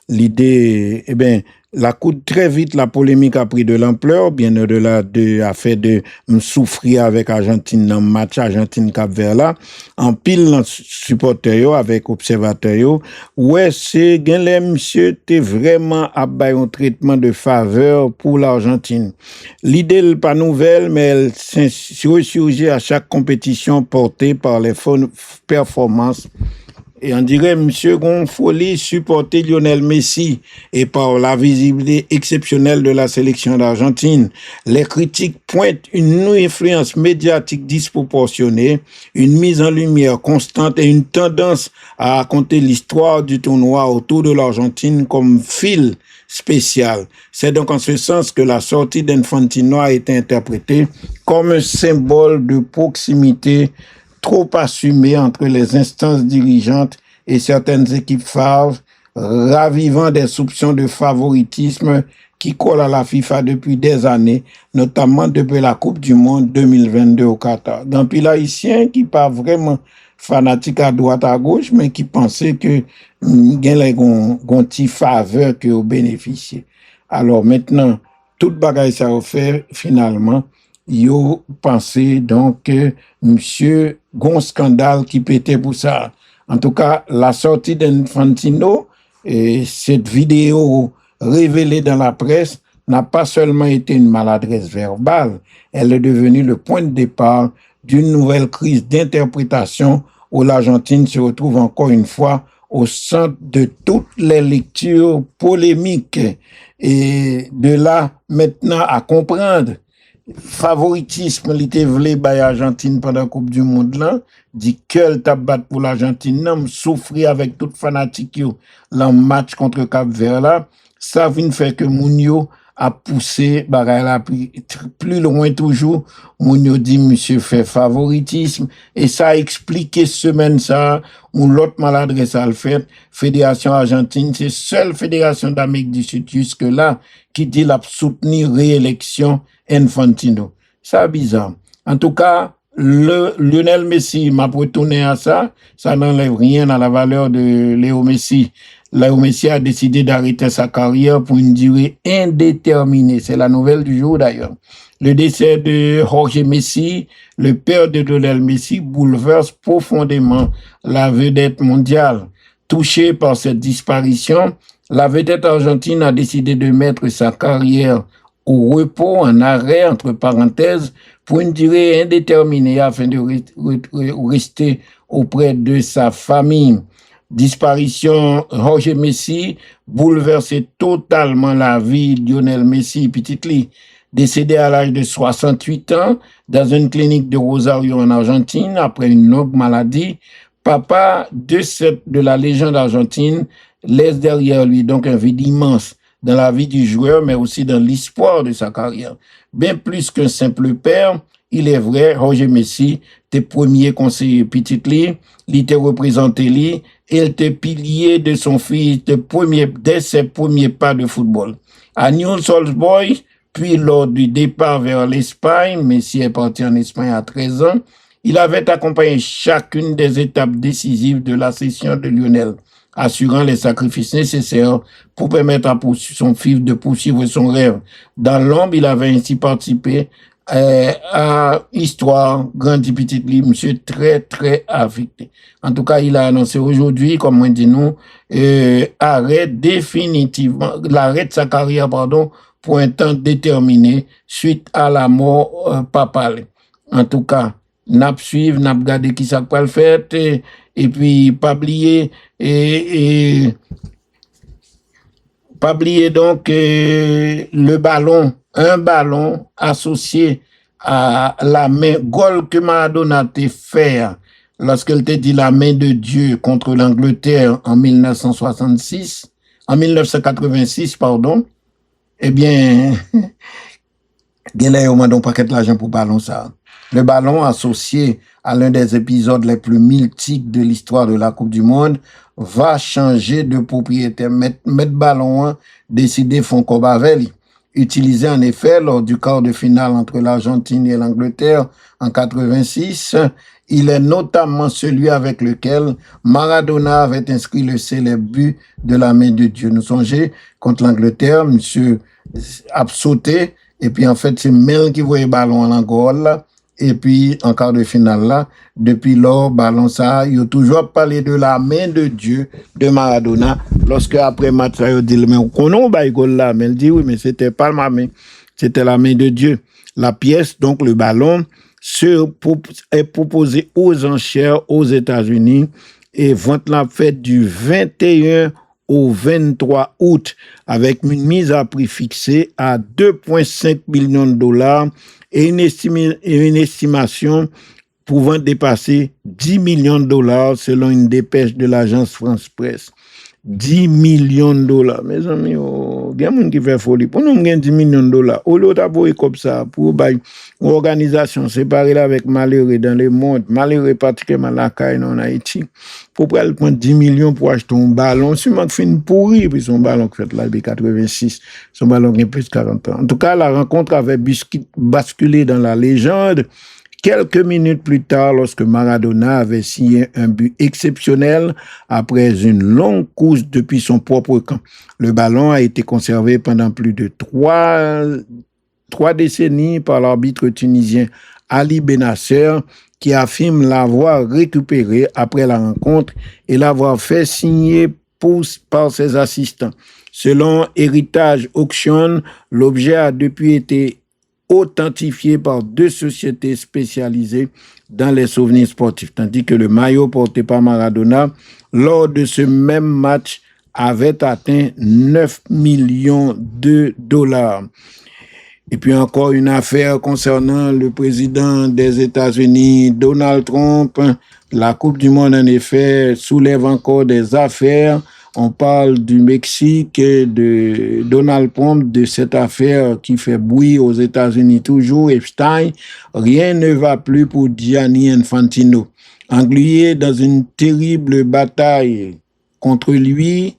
B: L'idée, eh bien, la coude très vite, la polémique a pris de l'ampleur, bien au-delà de l'affaire de souffrir avec Argentine dans le match Argentine-Cap-Vert là, en pile supporter yo avec observateur yo, ouais, c'est, gen les monsieur, t'es vraiment à bailler un traitement de faveur pour l'Argentine. L'idée n'est pas nouvelle, mais elle surgit à chaque compétition portée par les performances. Et on dirait, monsieur Gonfolie supporter Lionel Messi et par la visibilité exceptionnelle de la sélection d'Argentine. Les critiques pointent une influence médiatique disproportionnée, une mise en lumière constante et une tendance à raconter l'histoire du tournoi autour de l'Argentine comme fil spécial. C'est donc en ce sens que la sortie d'Infantino a été interprétée comme un symbole de proximité trop assumé entre les instances dirigeantes et certaines équipes phares, ravivant des soupçons de favoritisme qui collent à la FIFA depuis des années, notamment depuis la Coupe du Monde 2022 au Qatar. Dans les Haïtiens qui pas vraiment fanatiques à droite à gauche, mais qui pensaient que gain les gonti faveur que au bénéficier. Alors maintenant, toute bagaille ça offert finalement yo pensé donc que monsieur gon scandale qui pétait pour ça. En tout cas, la sortie d'Infantino et cette vidéo révélée dans la presse n'a pas seulement été une maladresse verbale, elle est devenue le point de départ d'une nouvelle crise d'interprétation où l'Argentine se retrouve encore une fois au centre de toutes les lectures polémiques. Et de là, maintenant, à comprendre favoritisme l'été vle by Argentine pendant la Coupe du Monde là, dit qu'elle tabat pour l'Argentine, non, souffrir avec toute fanatique yo, le match contre Cap-Vert là, ça vient faire que Mounio a poussé bagay la plus loin toujours. Mounio dit monsieur fait favoritisme et ça a expliqué semaine ça ou l'autre maladresse à le fait. Fédération Argentine, c'est seule fédération d'Amérique du Sud jusque là qui dit la soutenir réélection Infantino. Ça bizarre. En tout cas, Lionel Messi m'a retourné à ça n'enlève rien à la valeur de Léo Messi. Léo Messi a décidé d'arrêter sa carrière pour une durée indéterminée. C'est la nouvelle du jour d'ailleurs. Le décès de Jorge Messi, le père de Lionel Messi, bouleverse profondément la vedette mondiale. Touché par cette disparition, la vedette argentine a décidé de mettre sa carrière au repos, en arrêt, entre parenthèses, pour une durée indéterminée afin de rester auprès de sa famille. Disparition Jorge Messi bouleversé totalement la vie de Lionel Messi, petit décédé à l'âge de 68 ans dans une clinique de Rosario en Argentine après une longue maladie. Papa de la légende argentine laisse derrière lui donc un vide immense dans la vie du joueur, mais aussi dans l'espoir de sa carrière. Bien plus qu'un simple père, il est vrai, Jorge Messi, tes premiers conseillers petit il te représenté lui, et il te pilier de son fils dès ses premiers pas de football. À Newell's Old Boys, puis lors du départ vers l'Espagne, Messi est parti en Espagne à 13 ans, il avait accompagné chacune des étapes décisives de la session de Lionel, assurant les sacrifices nécessaires pour permettre à son fils de poursuivre son rêve. Dans l'ombre, il avait ainsi participé à histoire, grande et petite livre, monsieur très, très affecté. En tout cas, il a annoncé aujourd'hui, comme on dit nous, arrête définitivement, l'arrêt de sa carrière, pour un temps déterminé, suite à la mort papale. En tout cas, n'a suivre, n'a regarder qui ça peut le faire, et puis, pas oublier, pas oublier donc le ballon, un ballon associé à la main goal que Maradona a fait lorsqu'elle t'a dit la main de Dieu contre l'Angleterre en 1986, pardon. Eh bien, il y a un paquet d'argent pour ballon ça. Le ballon associé à l'un des épisodes les plus mythiques de l'histoire de la Coupe du Monde va changer de propriétaire. Mettre ballon, décider font Cobavelli. Utilisé en effet lors du quart de finale entre l'Argentine et l'Angleterre en 86, il est notamment celui avec lequel Maradona avait inscrit le célèbre but de la main de Dieu. Nous songez contre l'Angleterre, monsieur a sauté, et puis en fait c'est Mel qui voyait ballon en Angola. Et puis, en quart de finale là, depuis lors, ballon ça, il a toujours parlé de la main de Dieu de Maradona. Lorsque après match, il dit, mais on a goal là, mais il dit, oui, mais c'était pas ma main, c'était la main de Dieu. La pièce, donc le ballon, est proposé aux enchères aux États-Unis et vente la fête du 21 au 23 août avec une mise à prix fixée à 2,5 millions de dollars et une estimation pouvant dépasser 10 millions de dollars selon une dépêche de l'agence France Presse. 10 millions de dollars. Mes amis, il y a des gens qui font folie. Pour nous, on gagne 10 millions de dollars. Au lieu d'avoir comme ça, pour une organisation séparée là avec malheureux dans le monde, malheureux particulièrement la caille en Haïti, pour prendre 10 millions pour acheter un ballon, si on fait une pourrie, puis son ballon qui fait là, B86, son ballon qui a plus de 40 ans. En tout cas, la rencontre avait basculé dans la légende quelques minutes plus tard, lorsque Maradona avait signé un but exceptionnel après une longue course depuis son propre camp. Le ballon a été conservé pendant plus de trois décennies par l'arbitre tunisien Ali Benasser, qui affirme l'avoir récupéré après la rencontre et l'avoir fait signer par ses assistants. Selon Heritage Auction, l'objet a depuis été authentifié par 2 sociétés spécialisées dans les souvenirs sportifs, tandis que le maillot porté par Maradona lors de ce même match avait atteint 9 millions de dollars. Et puis encore une affaire concernant le président des États-Unis, Donald Trump. La Coupe du Monde, en effet, soulève encore des affaires. On parle du Mexique, de Donald Trump, de cette affaire qui fait bruit aux États-Unis toujours, Epstein. Rien ne va plus pour Gianni Infantino. Englué dans une terrible bataille contre lui,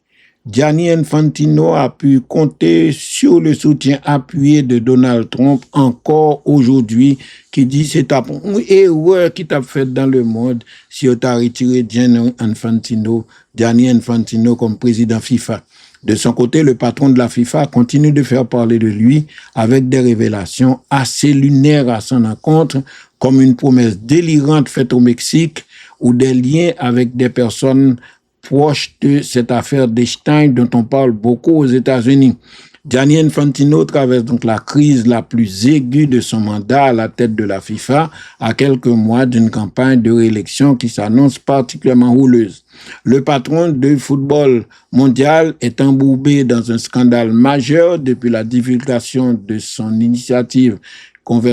B: Gianni Infantino a pu compter sur le soutien appuyé de Donald Trump encore aujourd'hui, qui dit c'est une erreur qui t'a fait dans le monde si on t'a retiré Gianni Infantino comme président FIFA. De son côté, le patron de la FIFA continue de faire parler de lui avec des révélations assez lunaires à son encontre, comme une promesse délirante faite au Mexique ou des liens avec des personnes proche de cette affaire d'Epstein dont on parle beaucoup aux États-Unis. Gianni Infantino traverse donc la crise la plus aiguë de son mandat à la tête de la FIFA à quelques mois d'une campagne de réélection qui s'annonce particulièrement houleuse. Le patron du football mondial est embourbé dans un scandale majeur depuis la divulgation de son initiative de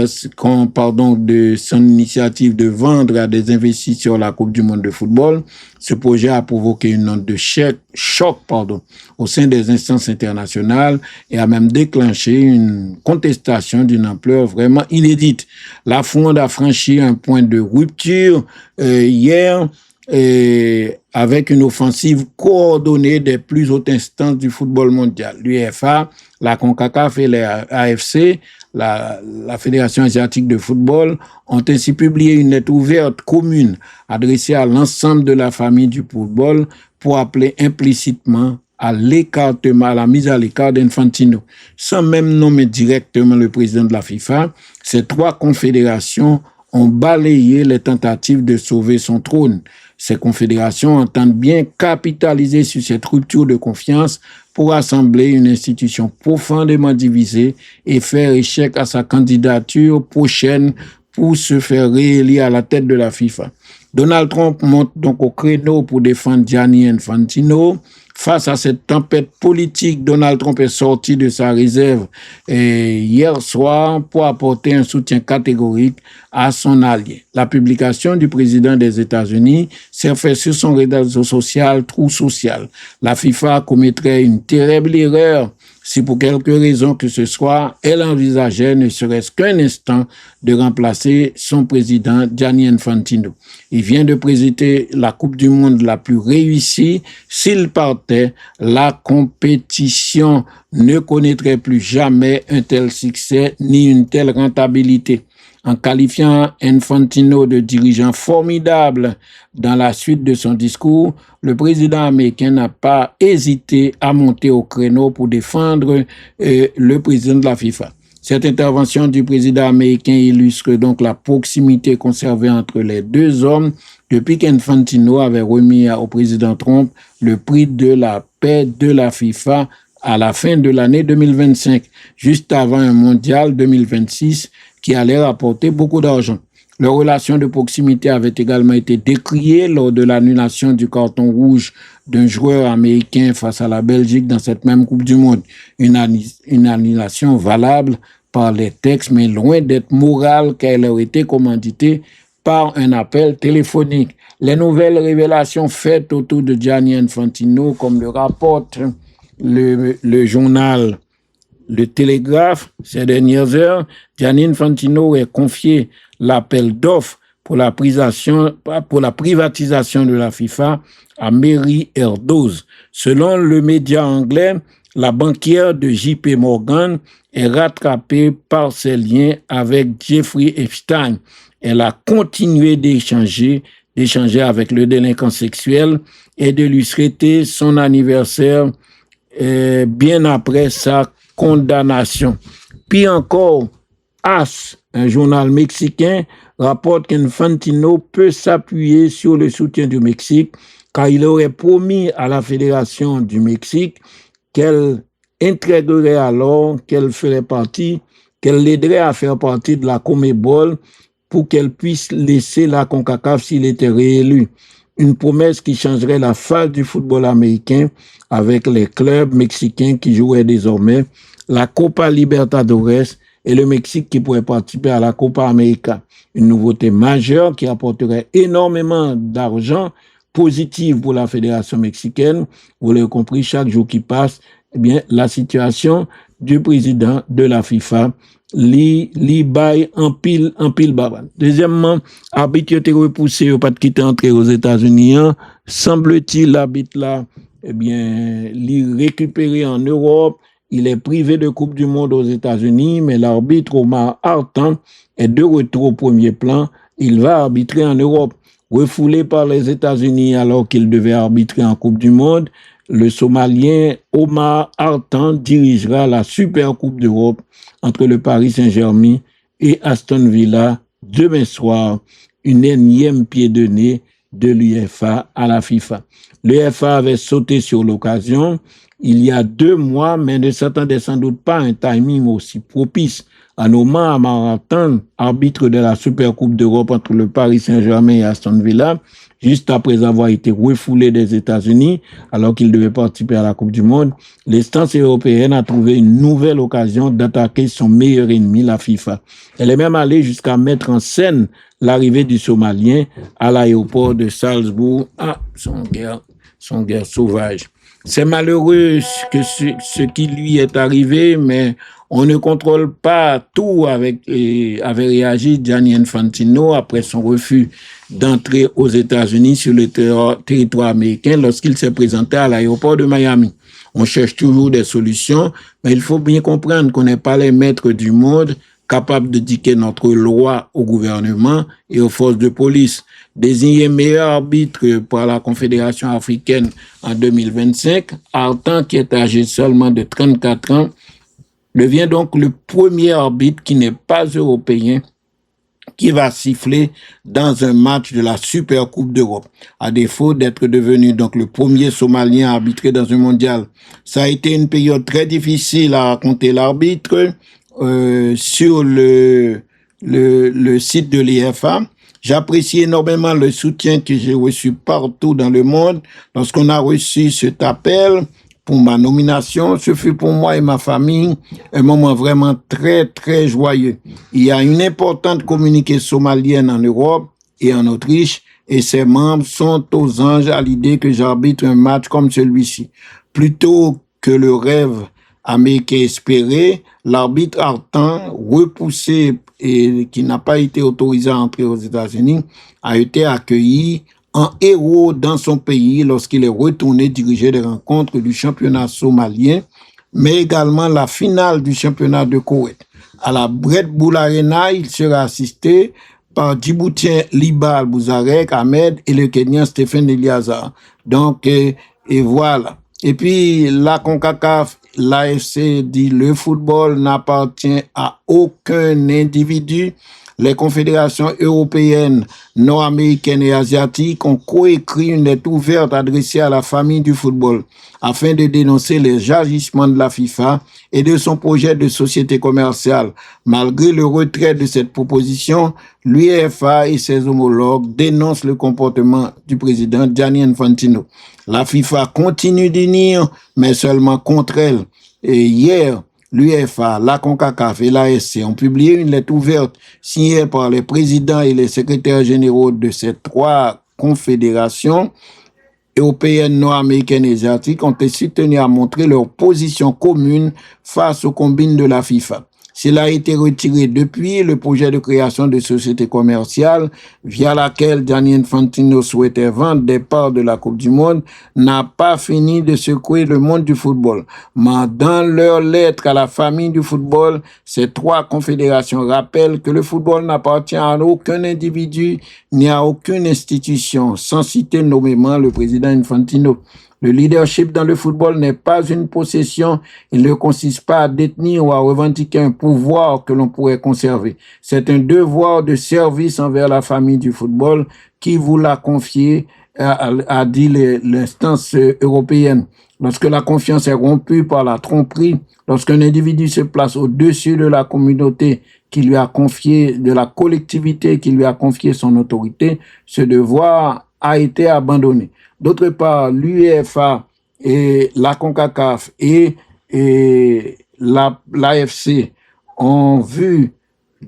B: vendre à des investisseurs la Coupe du Monde de football. Ce projet a provoqué une onde de choc au sein des instances internationales et a même déclenché une contestation d'une ampleur vraiment inédite. La Fronde a franchi un point de rupture hier avec une offensive coordonnée des plus hautes instances du football mondial. L'UEFA, la CONCACAF et l'AFC, la Fédération asiatique de football, ont ainsi publié une lettre ouverte commune adressée à l'ensemble de la famille du football pour appeler implicitement à l'écartement, à la mise à l'écart d'Infantino. Sans même nommer directement le président de la FIFA, ces 3 confédérations ont balayé les tentatives de sauver son trône. Ces confédérations entendent bien capitaliser sur cette rupture de confiance pour assembler une institution profondément divisée et faire échec à sa candidature prochaine pour se faire réélire à la tête de la FIFA. Donald Trump monte donc au créneau pour défendre Gianni Infantino. Face à cette tempête politique, Donald Trump est sorti de sa réserve hier soir pour apporter un soutien catégorique à son allié. La publication du président des États-Unis s'est faite sur son réseau social Truth Social. La FIFA commettrait une terrible erreur si pour quelque raison que ce soit, elle envisageait ne serait-ce qu'un instant de remplacer son président Gianni Infantino. Il vient de présider la Coupe du Monde la plus réussie. S'il partait, la compétition ne connaîtrait plus jamais un tel succès ni une telle rentabilité. En qualifiant Infantino de dirigeant formidable dans la suite de son discours, le président américain n'a pas hésité à monter au créneau pour défendre le président de la FIFA. Cette intervention du président américain illustre donc la proximité conservée entre les deux hommes depuis qu'Infantino avait remis au président Trump le prix de la paix de la FIFA à la fin de l'année 2025, juste avant un mondial 2026 qui allait rapporter beaucoup d'argent. Leur relation de proximité avait également été décriée lors de l'annulation du carton rouge d'un joueur américain face à la Belgique dans cette même Coupe du Monde. Une annulation valable par les textes, mais loin d'être morale car elle aurait été commanditée par un appel téléphonique. Les nouvelles révélations faites autour de Gianni Infantino, comme le rapporte le journal Le Télégraphe, ces dernières heures, Gianni Infantino a confié l'appel d'offres pour la privatisation de la FIFA à Mary Erdoes. Selon le média anglais, la banquière de JP Morgan est rattrapée par ses liens avec Jeffrey Epstein. Elle a continué d'échanger avec le délinquant sexuel et de lui souhaiter son anniversaire bien après sa condamnation. Puis encore, AS, un journal mexicain, rapporte qu'Infantino peut s'appuyer sur le soutien du Mexique car il aurait promis à la Fédération du Mexique qu'elle intégrerait alors, qu'elle l'aiderait à faire partie de la CONMEBOL pour qu'elle puisse laisser la CONCACAF s'il était réélu. Une promesse qui changerait la face du football américain avec les clubs mexicains qui joueraient désormais la Copa Libertadores et le Mexique qui pourrait participer à la Copa América. Une nouveauté majeure qui apporterait énormément d'argent positif pour la fédération mexicaine. Vous l'avez compris, chaque jour qui passe, eh bien, la situation du président de la FIFA li bail en pile baban. Deuxièmement, arbitre était repoussé, pas de quitter entrer aux États-Unis. Semble-t-il, l'arbitre là, eh bien, li récupéré en Europe. Il est privé de Coupe du Monde aux États-Unis, mais l'arbitre Omar Hartan est de retour au premier plan. Il va arbitrer en Europe. Refoulé par les États-Unis alors qu'il devait arbitrer en Coupe du Monde, le Somalien Omar Hartan dirigera la Super Coupe d'Europe entre le Paris Saint-Germain et Aston Villa demain soir, une énième pied de nez de l'UEFA à la FIFA. L'UEFA avait sauté sur l'occasion il y a 2 mois, mais ne s'attendait sans doute pas à un timing aussi propice. En nommant Omar Hartan, arbitre de la Super Coupe d'Europe entre le Paris Saint-Germain et Aston Villa, juste après avoir été refoulé des États-Unis, alors qu'il devait participer à la Coupe du Monde, l'instance européenne a trouvé une nouvelle occasion d'attaquer son meilleur ennemi, la FIFA. Elle est même allée jusqu'à mettre en scène l'arrivée du Somalien à l'aéroport de Salzbourg. Son guerre sauvage. C'est malheureux ce qui lui est arrivé, mais on ne contrôle pas tout avait réagi Gianni Infantino après son refus d'entrer aux États-Unis sur le territoire américain lorsqu'il s'est présenté à l'aéroport de Miami. On cherche toujours des solutions, mais il faut bien comprendre qu'on n'est pas les maîtres du monde. capable de dicter notre loi au gouvernement et aux forces de police. Désigné meilleur arbitre par la Confédération africaine en 2025, Artan, qui est âgé seulement de 34 ans, devient donc le premier arbitre qui n'est pas européen qui va siffler dans un match de la Super Coupe d'Europe, à défaut d'être devenu donc le premier Somalien à arbitrer dans un mondial. Ça a été une période très difficile à raconter l'arbitre sur le site de l'IFA. J'apprécie énormément le soutien que j'ai reçu partout dans le monde. Lorsqu'on a reçu cet appel pour ma nomination, ce fut pour moi et ma famille un moment vraiment très, très joyeux. Il y a une importante communauté somalienne en Europe et en Autriche, et ses membres sont aux anges à l'idée que j'arbitre un match comme celui-ci. Plutôt que le rêve américain espéré, l'arbitre Artan, repoussé et qui n'a pas été autorisé à entrer aux États-Unis, a été accueilli en héros dans son pays lorsqu'il est retourné diriger les rencontres du championnat somalien, mais également la finale du championnat de Koweït. À la Red Bull Arena, il sera assisté par Djiboutien Liba Al-Bouzarek Ahmed et le Kenyan Stephen Eliazar. Donc, et voilà. Et puis, la CONCACAF, l'AFC dit le football n'appartient à aucun individu. Les confédérations européennes, nord-américaines et asiatiques ont coécrit une lettre ouverte adressée à la famille du football afin de dénoncer les agissements de la FIFA et de son projet de société commerciale. Malgré le retrait de cette proposition, l'UEFA et ses homologues dénoncent le comportement du président Gianni Infantino. La FIFA continue d'unir, mais seulement contre elle. Et hier, l'UEFA, la CONCACAF et l'ASC ont publié une lettre ouverte signée par les présidents et les secrétaires généraux de ces trois confédérations européennes, nord-américaines et asiatiques ont aussi tenu à montrer leur position commune face aux combines de la FIFA. Cela a été retiré depuis le projet de création de société commerciale via laquelle Gianni Infantino souhaitait vendre des parts de la Coupe du Monde n'a pas fini de secouer le monde du football. Mais dans leur lettre à la famille du football, ces trois confédérations rappellent que le football n'appartient à aucun individu ni à aucune institution, sans citer nommément le président Infantino. Le leadership dans le football n'est pas une possession, il ne consiste pas à détenir ou à revendiquer un pouvoir que l'on pourrait conserver. C'est un devoir de service envers la famille du football qui vous l'a confié, a dit l'instance européenne. Lorsque la confiance est rompue par la tromperie, lorsqu'un individu se place au-dessus de la communauté qui lui a confié, de la collectivité qui lui a confié son autorité, ce devoir a été abandonné. D'autre part, l'UEFA et la CONCACAF et l'AFC ont vu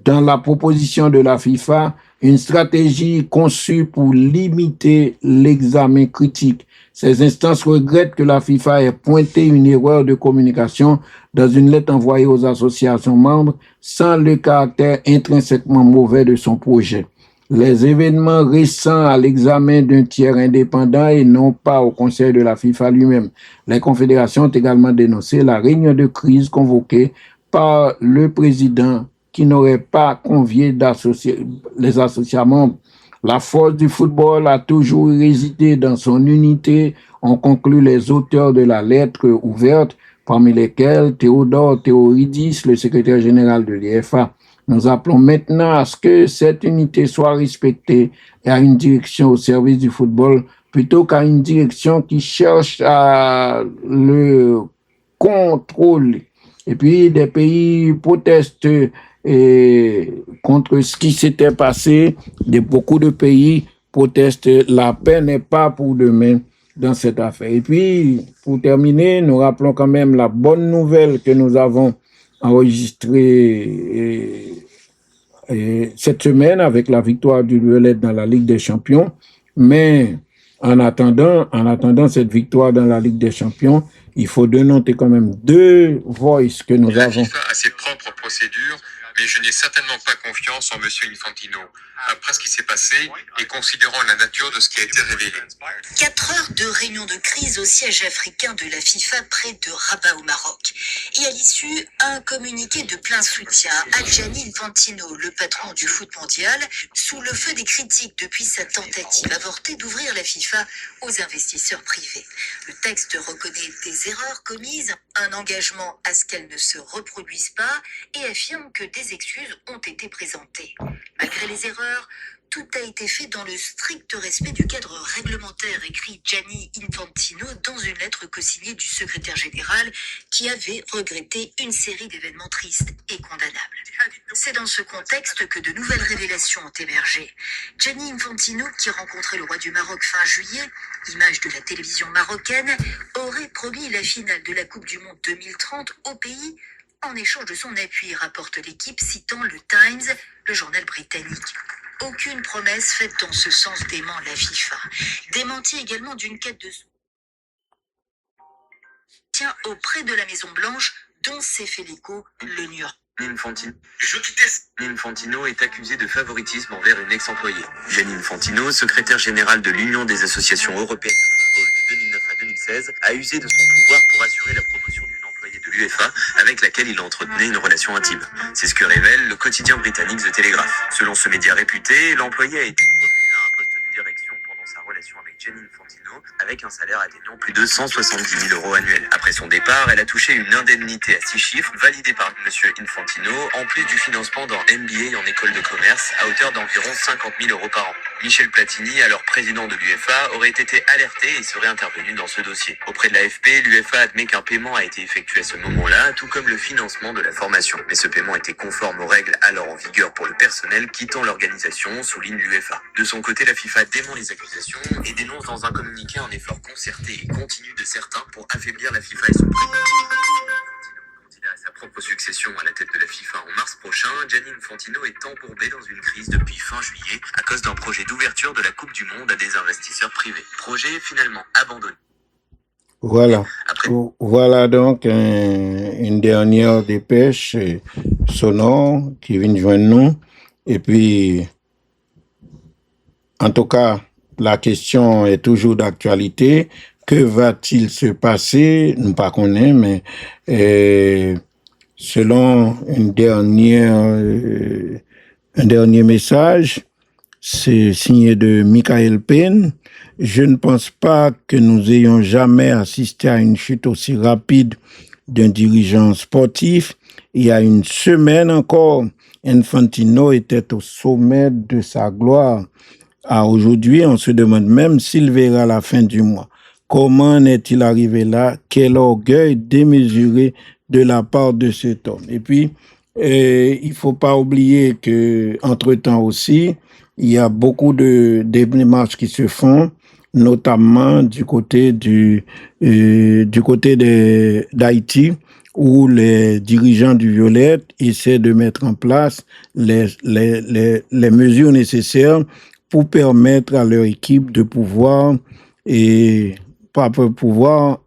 B: dans la proposition de la FIFA une stratégie conçue pour limiter l'examen critique. Ces instances regrettent que la FIFA ait pointé une erreur de communication dans une lettre envoyée aux associations membres sans le caractère intrinsèquement mauvais de son projet. Les événements récents à l'examen d'un tiers indépendant et non pas au conseil de la FIFA lui-même. Les confédérations ont également dénoncé la réunion de crise convoquée par le président qui n'aurait pas convié les associés membres. La force du football a toujours résidé dans son unité, ont conclu les auteurs de la lettre ouverte, parmi lesquels Théodore Théoridis, le secrétaire général de l'IFA. Nous appelons maintenant à ce que cette unité soit respectée et à une direction au service du football plutôt qu'à une direction qui cherche à le contrôler. Et puis des pays protestent contre ce qui s'était passé. Beaucoup de pays protestent. La paix n'est pas pour demain dans cette affaire. Et puis, pour terminer, nous rappelons quand même la bonne nouvelle que nous avons enregistrée cette semaine avec la victoire du Violet dans la Ligue des Champions. Mais en attendant cette victoire dans la Ligue des Champions, il faut dénoter quand même deux voices que nous avons.
C: La FIFA a ses propres
H: procédure, mais je n'ai certainement pas confiance en Monsieur Infantino. Après ce qui s'est passé et considérant la nature de ce qui a été révélé.
D: 4 heures de réunion de crise au siège africain de la FIFA près de Rabat au Maroc. Et à l'issue, un communiqué de plein soutien à Gianni Infantino, le patron du foot mondial, sous le feu des critiques depuis sa tentative avortée d'ouvrir la FIFA aux investisseurs privés. Le texte reconnaît des erreurs commises, un engagement à ce qu'elles ne se reproduisent pas et affirme que des excuses ont été présentées. Malgré les erreurs, tout a été fait dans le strict respect du cadre réglementaire, écrit Gianni Infantino dans une lettre co-signée du secrétaire général qui avait regretté une série d'événements tristes et condamnables. C'est dans ce contexte que de nouvelles révélations ont émergé. Gianni Infantino, qui rencontrait le roi du Maroc fin juillet, image de la télévision marocaine, aurait promis la finale de la Coupe du Monde 2030 au pays en échange de son appui, rapporte l'équipe citant le Times, le journal britannique. Aucune promesse faite dans ce sens dément la FIFA. Démenti également d'une quête de soutien auprès de la Maison Blanche, dont s'est fait l'écho le New York.
C: Infantino est accusé de favoritisme envers une ex-employée. Gianni Infantino, secrétaire général de l'Union des associations européennes de football de 2009 à 2016, a usé de son pouvoir pour assurer la promotion d'une employée de l'UEFA avec laquelle il entretenait une relation intime. C'est ce que révèle le quotidien britannique The Telegraph. Selon ce média réputé, l'employée a été promue à un poste de direction pendant sa relation avec Gianni Infantino, avec un salaire atteignant plus de 170 000 € annuels. Après son départ, elle a touché une indemnité à 6 chiffres, validée par Monsieur Infantino, en plus du financement d'un MBA en école de commerce, à hauteur d'environ 50 000 € par an. Michel Platini, alors président de l'UEFA, aurait été alerté et serait intervenu dans ce dossier. Auprès de l'AFP, l'UEFA admet qu'un paiement a été effectué à ce moment-là, tout comme le financement de la formation. Mais ce paiement était conforme aux règles alors en vigueur pour le personnel quittant l'organisation, souligne l'UEFA. De son côté, la FIFA dément les accusations et dénonce dans un communiqué un effort concerté et continu de certains pour affaiblir la FIFA et son président. À sa propre succession à la tête de la FIFA en mars prochain, Gianni Infantino est embourbé dans une crise depuis fin juillet à cause d'un projet d'ouverture de la Coupe du Monde à des investisseurs privés. Projet finalement abandonné.
B: Voilà. Voilà donc une dernière dépêche sonore qui vient de joindre nous. Et puis, en tout cas, la question est toujours d'actualité. Que va-t-il se passer? Nous pas connaît, mais selon un dernier message, c'est signé de Michael Payne. Je ne pense pas que nous ayons jamais assisté à une chute aussi rapide d'un dirigeant sportif. Il y a une semaine encore, Infantino était au sommet de sa gloire. Aujourd'hui, on se demande même s'il verra la fin du mois. Comment est-il arrivé là? Quel orgueil démesuré de la part de cet homme. Et puis, il faut pas oublier que, entre-temps aussi, il y a beaucoup de démarches qui se font, notamment du côté d'Haïti, où les dirigeants du Violet essaient de mettre en place les mesures nécessaires pour permettre à leur équipe de pouvoir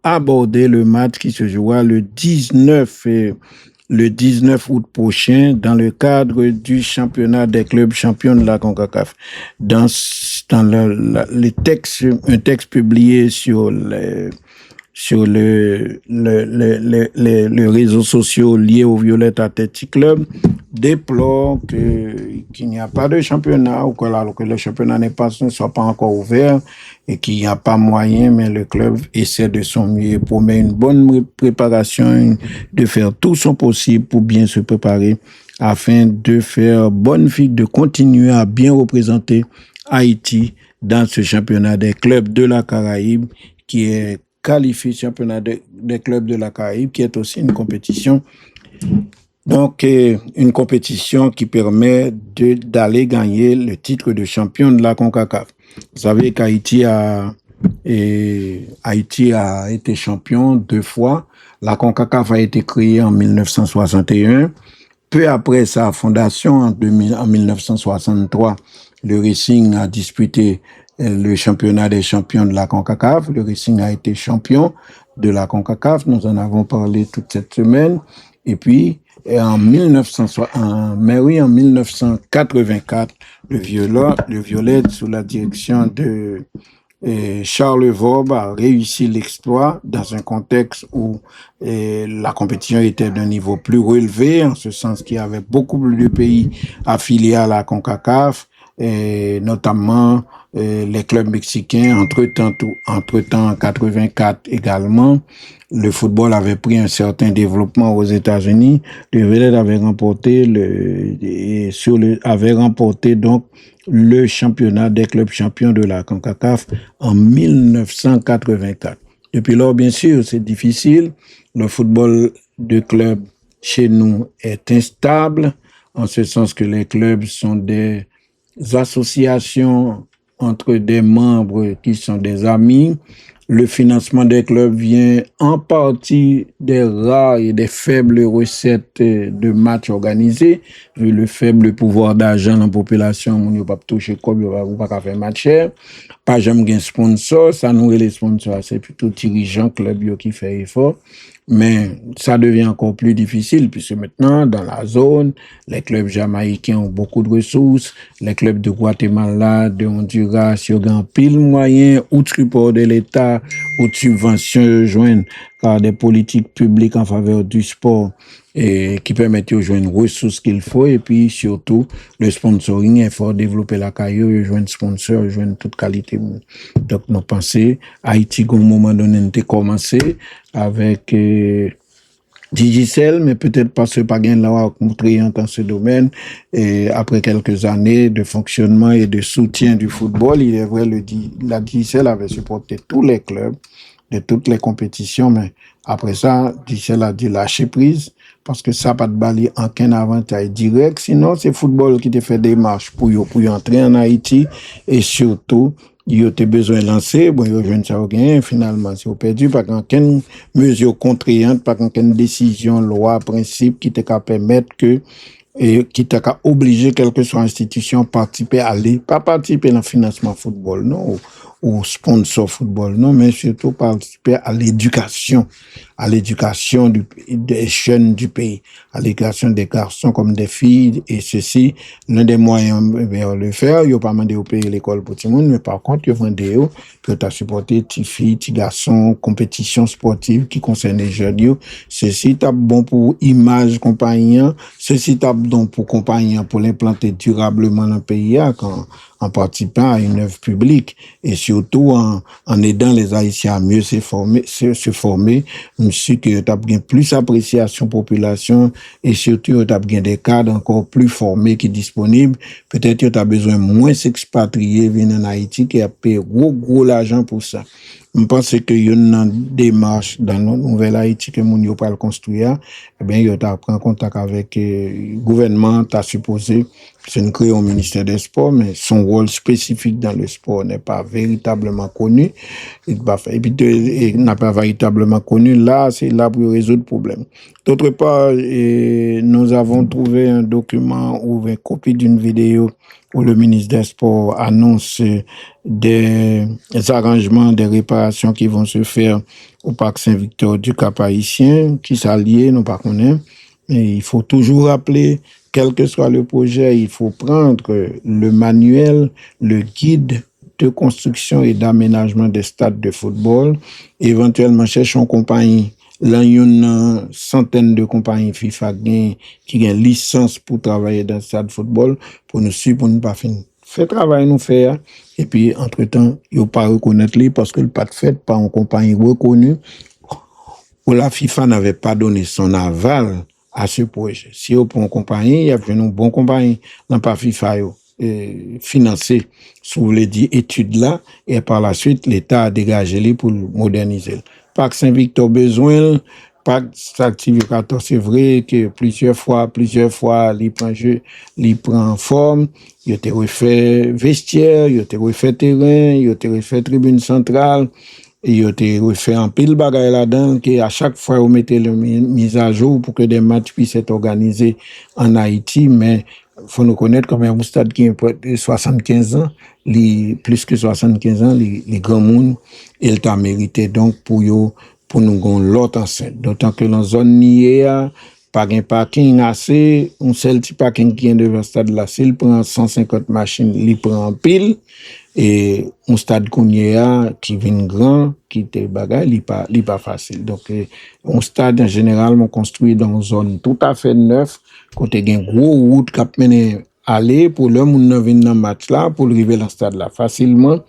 B: aborder le match qui se jouera le 19 août prochain dans le cadre du championnat des clubs champions de la CONCACAF. Dans les textes, un texte publié sur les réseaux sociaux liés au Violet Athletic Club déplore qu'il n'y a pas de championnat ou que le championnat ne soit pas encore ouvert et qu'il n'y a pas moyen, mais le club essaie de son mieux pour mettre une bonne préparation, de faire tout son possible pour bien se préparer afin de faire bonne figue, de continuer à bien représenter Haïti dans ce championnat des clubs de la Caraïbe qui est qualifié championnat des clubs de la Caraïbe, qui est aussi une compétition. Donc, une compétition qui permet d'aller gagner le titre de champion de la CONCACAF. Vous savez qu'Haïti a été champion 2 fois. La CONCACAF a été créée en 1961. Peu après sa fondation, en 1963, le Racing a disputé le championnat des champions de la CONCACAF. Le Racing a été champion de la CONCACAF. Nous en avons parlé toute cette semaine. Et puis, Et en 1984, le Violet, sous la direction de Charles Vaube, a réussi l'exploit dans un contexte où la compétition était d'un niveau plus relevé, en ce sens qu'il y avait beaucoup plus de pays affiliés à la CONCACAF, et notamment les clubs mexicains. Entre-temps, en 84 également, le football avait pris un certain développement aux États-Unis. Le Violet avait remporté donc le championnat des clubs champions de la CONCACAF en 1984. Depuis lors, bien sûr, c'est difficile. Le football de club chez nous est instable, en ce sens que les clubs sont des associations entre des membres qui sont des amis. Le financement des clubs vient en partie des rares et des faibles recettes de matchs organisés. Le faible pouvoir d'argent dans la population, on ne peut pas toucher comme on ne peut pas faire match. Pas jamais un sponsor, ça nous les sponsors, c'est plutôt dirigeants club qui fait effort. Mais ça devient encore plus difficile puisque maintenant, dans la zone, les clubs jamaïcains ont beaucoup de ressources. Les clubs de Guatemala, de Honduras, ils ont pile moyens, ou de support de l'État, ou de subventions joindre par des politiques publiques en faveur du sport et qui permettent de joindre les ressources qu'il faut. Et puis surtout, le sponsoring, il faut développer la carrière, joindre sponsor, joindre toute qualité. Donc, nous pensons, Haïti, au moment donné, a commencé avec Digicel, mais peut-être parce que pas gain là montré dans ce domaine. Et après quelques années de fonctionnement et de soutien du football, il est vrai, la Digicel avait supporté tous les clubs de toutes les compétitions, mais après ça, Digicel a dit lâcher prise parce que ça pas de bali aucun avantage direct. Sinon, c'est football qui te fait des marches pour entrer en Haïti et surtout il a besoin de lancer, bon, il a ça gain, finalement, c'est perdu, pas qu'aucune mesure contraignante, pas qu'aucune décision, loi, principe qui te permettre que, et qui t'a obligé, quelle que soit l'institution, pas participer dans le financement football, non, ou sponsor football, non, mais surtout participer à l'éducation des jeunes du pays, à l'éducation des garçons comme des filles, et ceci, l'un des moyens de le faire, il n'y a pas demandé au pays l'école pour tout le monde, mais par contre, il y a demandé que tu as supporté tes filles, tes garçons, compétitions sportives qui concernent les jeunes, ceci est bon pour image compagnie, ceci est bon pour compagnie, pour l'implanter durablement dans le pays, en participant à une œuvre publique et surtout en aidant les Haïtiens à mieux se former, je suis que tu as bien plus appréciation population et surtout tu as bien des cadres encore plus formés qui disponibles. Peut-être que tu as besoin moins s'expatrier venir en Haïti qui a payé gros l'argent pour ça. Je pense que y a une démarche dans notre nouvelle Haïti que moun yo pral construire, eh bien, yo t'a pris contact avec le gouvernement, t'a supposé, c'est une créer un ministère des Sports, mais son rôle spécifique dans le sport n'est pas véritablement connu. Et puis, n'a pas véritablement connu, là, c'est là pour résoudre le problème. D'autre part, nous avons trouvé un document ou une copie d'une vidéo où le ministre des Sports annonce des arrangements, des réparations qui vont se faire au parc Saint-Victor du Cap-Haïtien, qui s'allient, nous pas connaître. Mais il faut toujours rappeler, quel que soit le projet, il faut prendre le manuel, le guide de construction et d'aménagement des stades de football, éventuellement chercher une compagnie. Là, il y a une centaine de compagnies FIFA qui ont licence pour travailler dans le stade de football, pour nous suivre, pour nous pas finir. Fait travail nous faire, et puis, entre-temps, il ne pas reconnaître lui parce que le pas fait par une compagnie reconnue, où la FIFA n'avait pas donné son aval à ce projet. Si vous prenez une compagnie, il y a une bonne compagnie, non pas FIFA, financé sous les 10 études là, et par la suite, l'État a dégagé les pour moderniser. Parc Saint-Victor besoin, Parc Saint-Victor, c'est vrai que plusieurs fois, il prend forme, il a été refait vestiaire, il a été refait terrain, il a été refait tribune centrale, il a été refait en pile bagaille là-dedans, que à chaque fois, on mettait le mise à jour pour que des matchs puissent être organisés en Haïti, mais faut nous connaître comme un stade qui a 75 ans, plus que 75 ans, les grands monde, il t'a mérité donc pour nous gon l'autre enceinte. D'autant que dans zone niée, pas un parking assez, un seul petit parking qui est devant le stade là, s'il prend 150 machines, il prend en pile, et un stade qu'on y a, qui vient grand, qui te bagaille, il pas facile. Donc, un stade, en général, on construit dans une zone tout à fait neuve, côté une grosse route qui mène aller pour le monde venir dans match là, pour arriver dans le stade là facilement,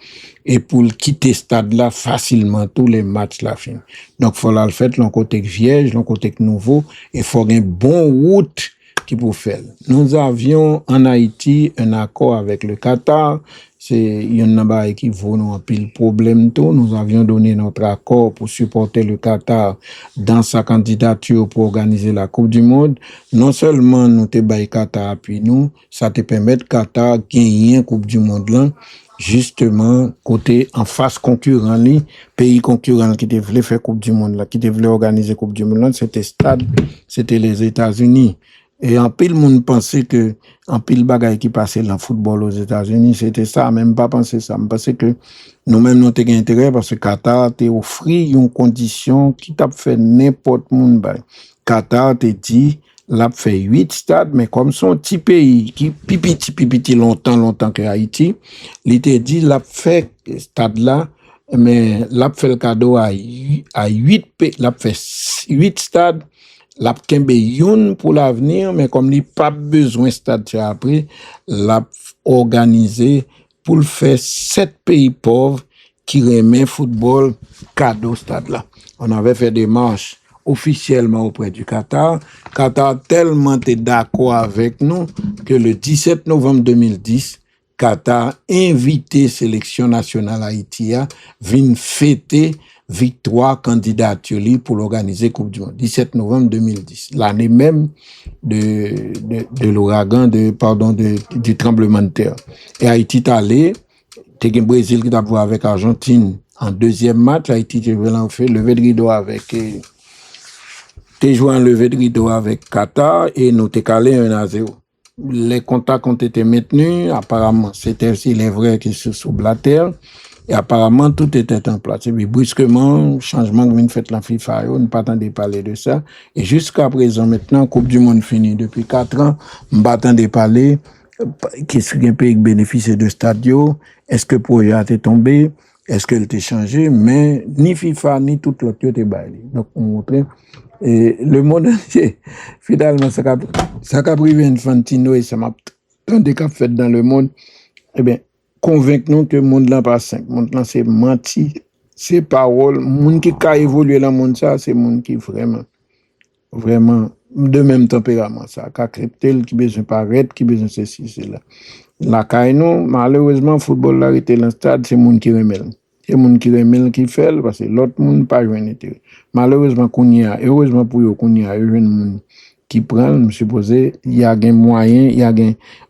B: et pour quitter le stade là facilement, tous les matchs là fin. Donc, il faut le faire, l'on côté vierge, l'on côté nouveau, et il faut une bonne route qui pour faire. Nous avions en Haïti un accord avec le Qatar. Il y en a qui vaut un pile problème tout. Nous avions donné notre accord pour supporter le Qatar dans sa candidature pour organiser la Coupe du Monde. Non seulement nous te bail Qatar appui nous, ça te permet Qatar gagner la Coupe du Monde là. Justement, côté en face concurrent, pays concurrent qui voulait faire Coupe du Monde là, qui voulait organiser Coupe du Monde là, c'était les États-Unis. Et en pile monde pensait que en pile bagaille qui passait dans le football aux États-Unis, c'était ça, même pas penser ça. Je pensais que nous-mêmes nous avons intérêt parce que Qatar t'a offert une condition qui t'a fait n'importe monde. Qatar t'a dit l'a fait 8 stades, mais comme son petit pays qui pipiti longtemps que Haïti, il t'a dit l'a fait stade là, mais l'a fait le cadeau à 8 l'a fait 8 stades. L'a kembe youn pour l'avenir, mais comme il pas besoin stade après, l'a organisé pour le faire 7 pays pauvres qui remet football cadeau stade là. On avait fait des marches officiellement auprès du Qatar. Qatar tellement était d'accord avec nous que le 17 novembre 2010, Qatar invité sélection nationale Haïti à venir fêter victoire candidature pour l'organiser Coupe du Monde. 17 novembre 2010, l'année même de l'ouragan, du tremblement de terre. Et Haïti est allé, t'es un Brésil qui a joué avec Argentine en deuxième match. Haïti a fait lever de rideau avec, t'es joué en lever de rideau avec Qatar et nous t'es calé 1-0. Les contacts ont été maintenus, apparemment, il est vrai que c'est sous la terre. Et apparemment, tout était en place. Et puis, brusquement, changement que vient fait la FIFA, on ne pas attendre parler de ça. Et jusqu'à présent, maintenant, Coupe du Monde finie depuis 4 ans, on ne pas attendre parler, qu'est-ce qu'un pays bénéficie de stadio, est-ce que le projet a été tombé, est-ce qu'il a été changé, mais ni FIFA, ni tout l'autre était baillé. Donc, on montre, et le monde entier, finalement, ça a privé Infantino et ça m'a tant de cas fait dans le monde, eh bien, convaincre-nous que le monde là pas simple. Le monde là c'est menti, c'est parole. Le monde qui a évolué dans le monde ça, c'est le monde qui vraiment de même tempérament ça, qui a accepté, qui besoin paraître, qui besoin ceci, cela. La caille malheureusement, le football là était dans le stade, c'est le monde qui remet. C'est le monde qui remet qui fait, parce que l'autre monde pas joué intérêt. Malheureusement, heureusement pour eux, il y a un monde qui prend, je suppose, il y a un moyen,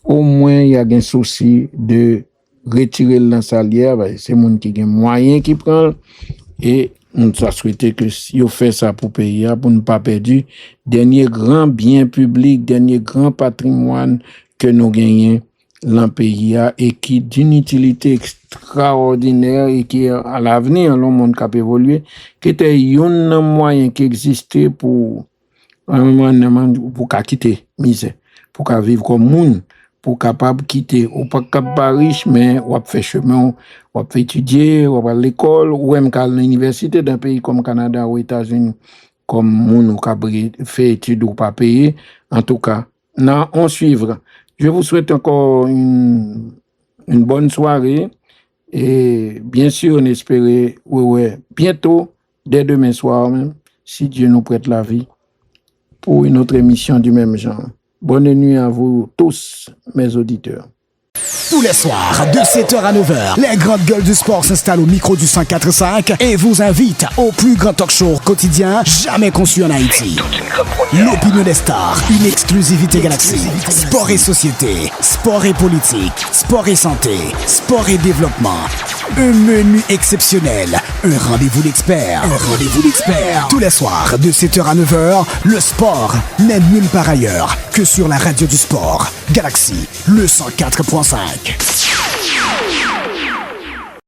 B: au moins, il y a un souci de retirer le salière, c'est monde qui a moyen qui prend, et on a souhaité que si on fait ça pour payer, pour ne pas perdre, dernier grand bien public, dernier grand patrimoine que nous gagnons dans le pays, et qui d'une utilité extraordinaire, et qui à l'avenir, le monde qui a évolué, qui était un moyen qui existait pour quitter misère, pour vivre comme monde, pour capable quitter ou pas capable riche mais ou faire chemin ou faire étudier ou à l'école ou même à l'université d'un pays comme Canada ou États-Unis comme moun ou capable faire études ou pas payer. En tout cas, on suivra. Je vous souhaite encore une bonne soirée et bien sûr on espère bientôt dès demain soir même si Dieu nous prête la vie pour une autre émission du même genre. Bonne nuit à vous tous, mes auditeurs.
A: Tous les soirs, de 7h à 9h, les grandes gueules du sport s'installent au micro du 104.5 et vous invitent au plus grand talk show quotidien jamais conçu en Haïti. L'opinion des stars, une exclusivité Galaxy. Sport et société, sport et politique, sport et santé, sport et développement. Un menu exceptionnel, un rendez-vous d'experts. Tous les soirs, de 7h à 9h, le sport n'est nulle part ailleurs que sur la radio du sport. Galaxy, le 104.5.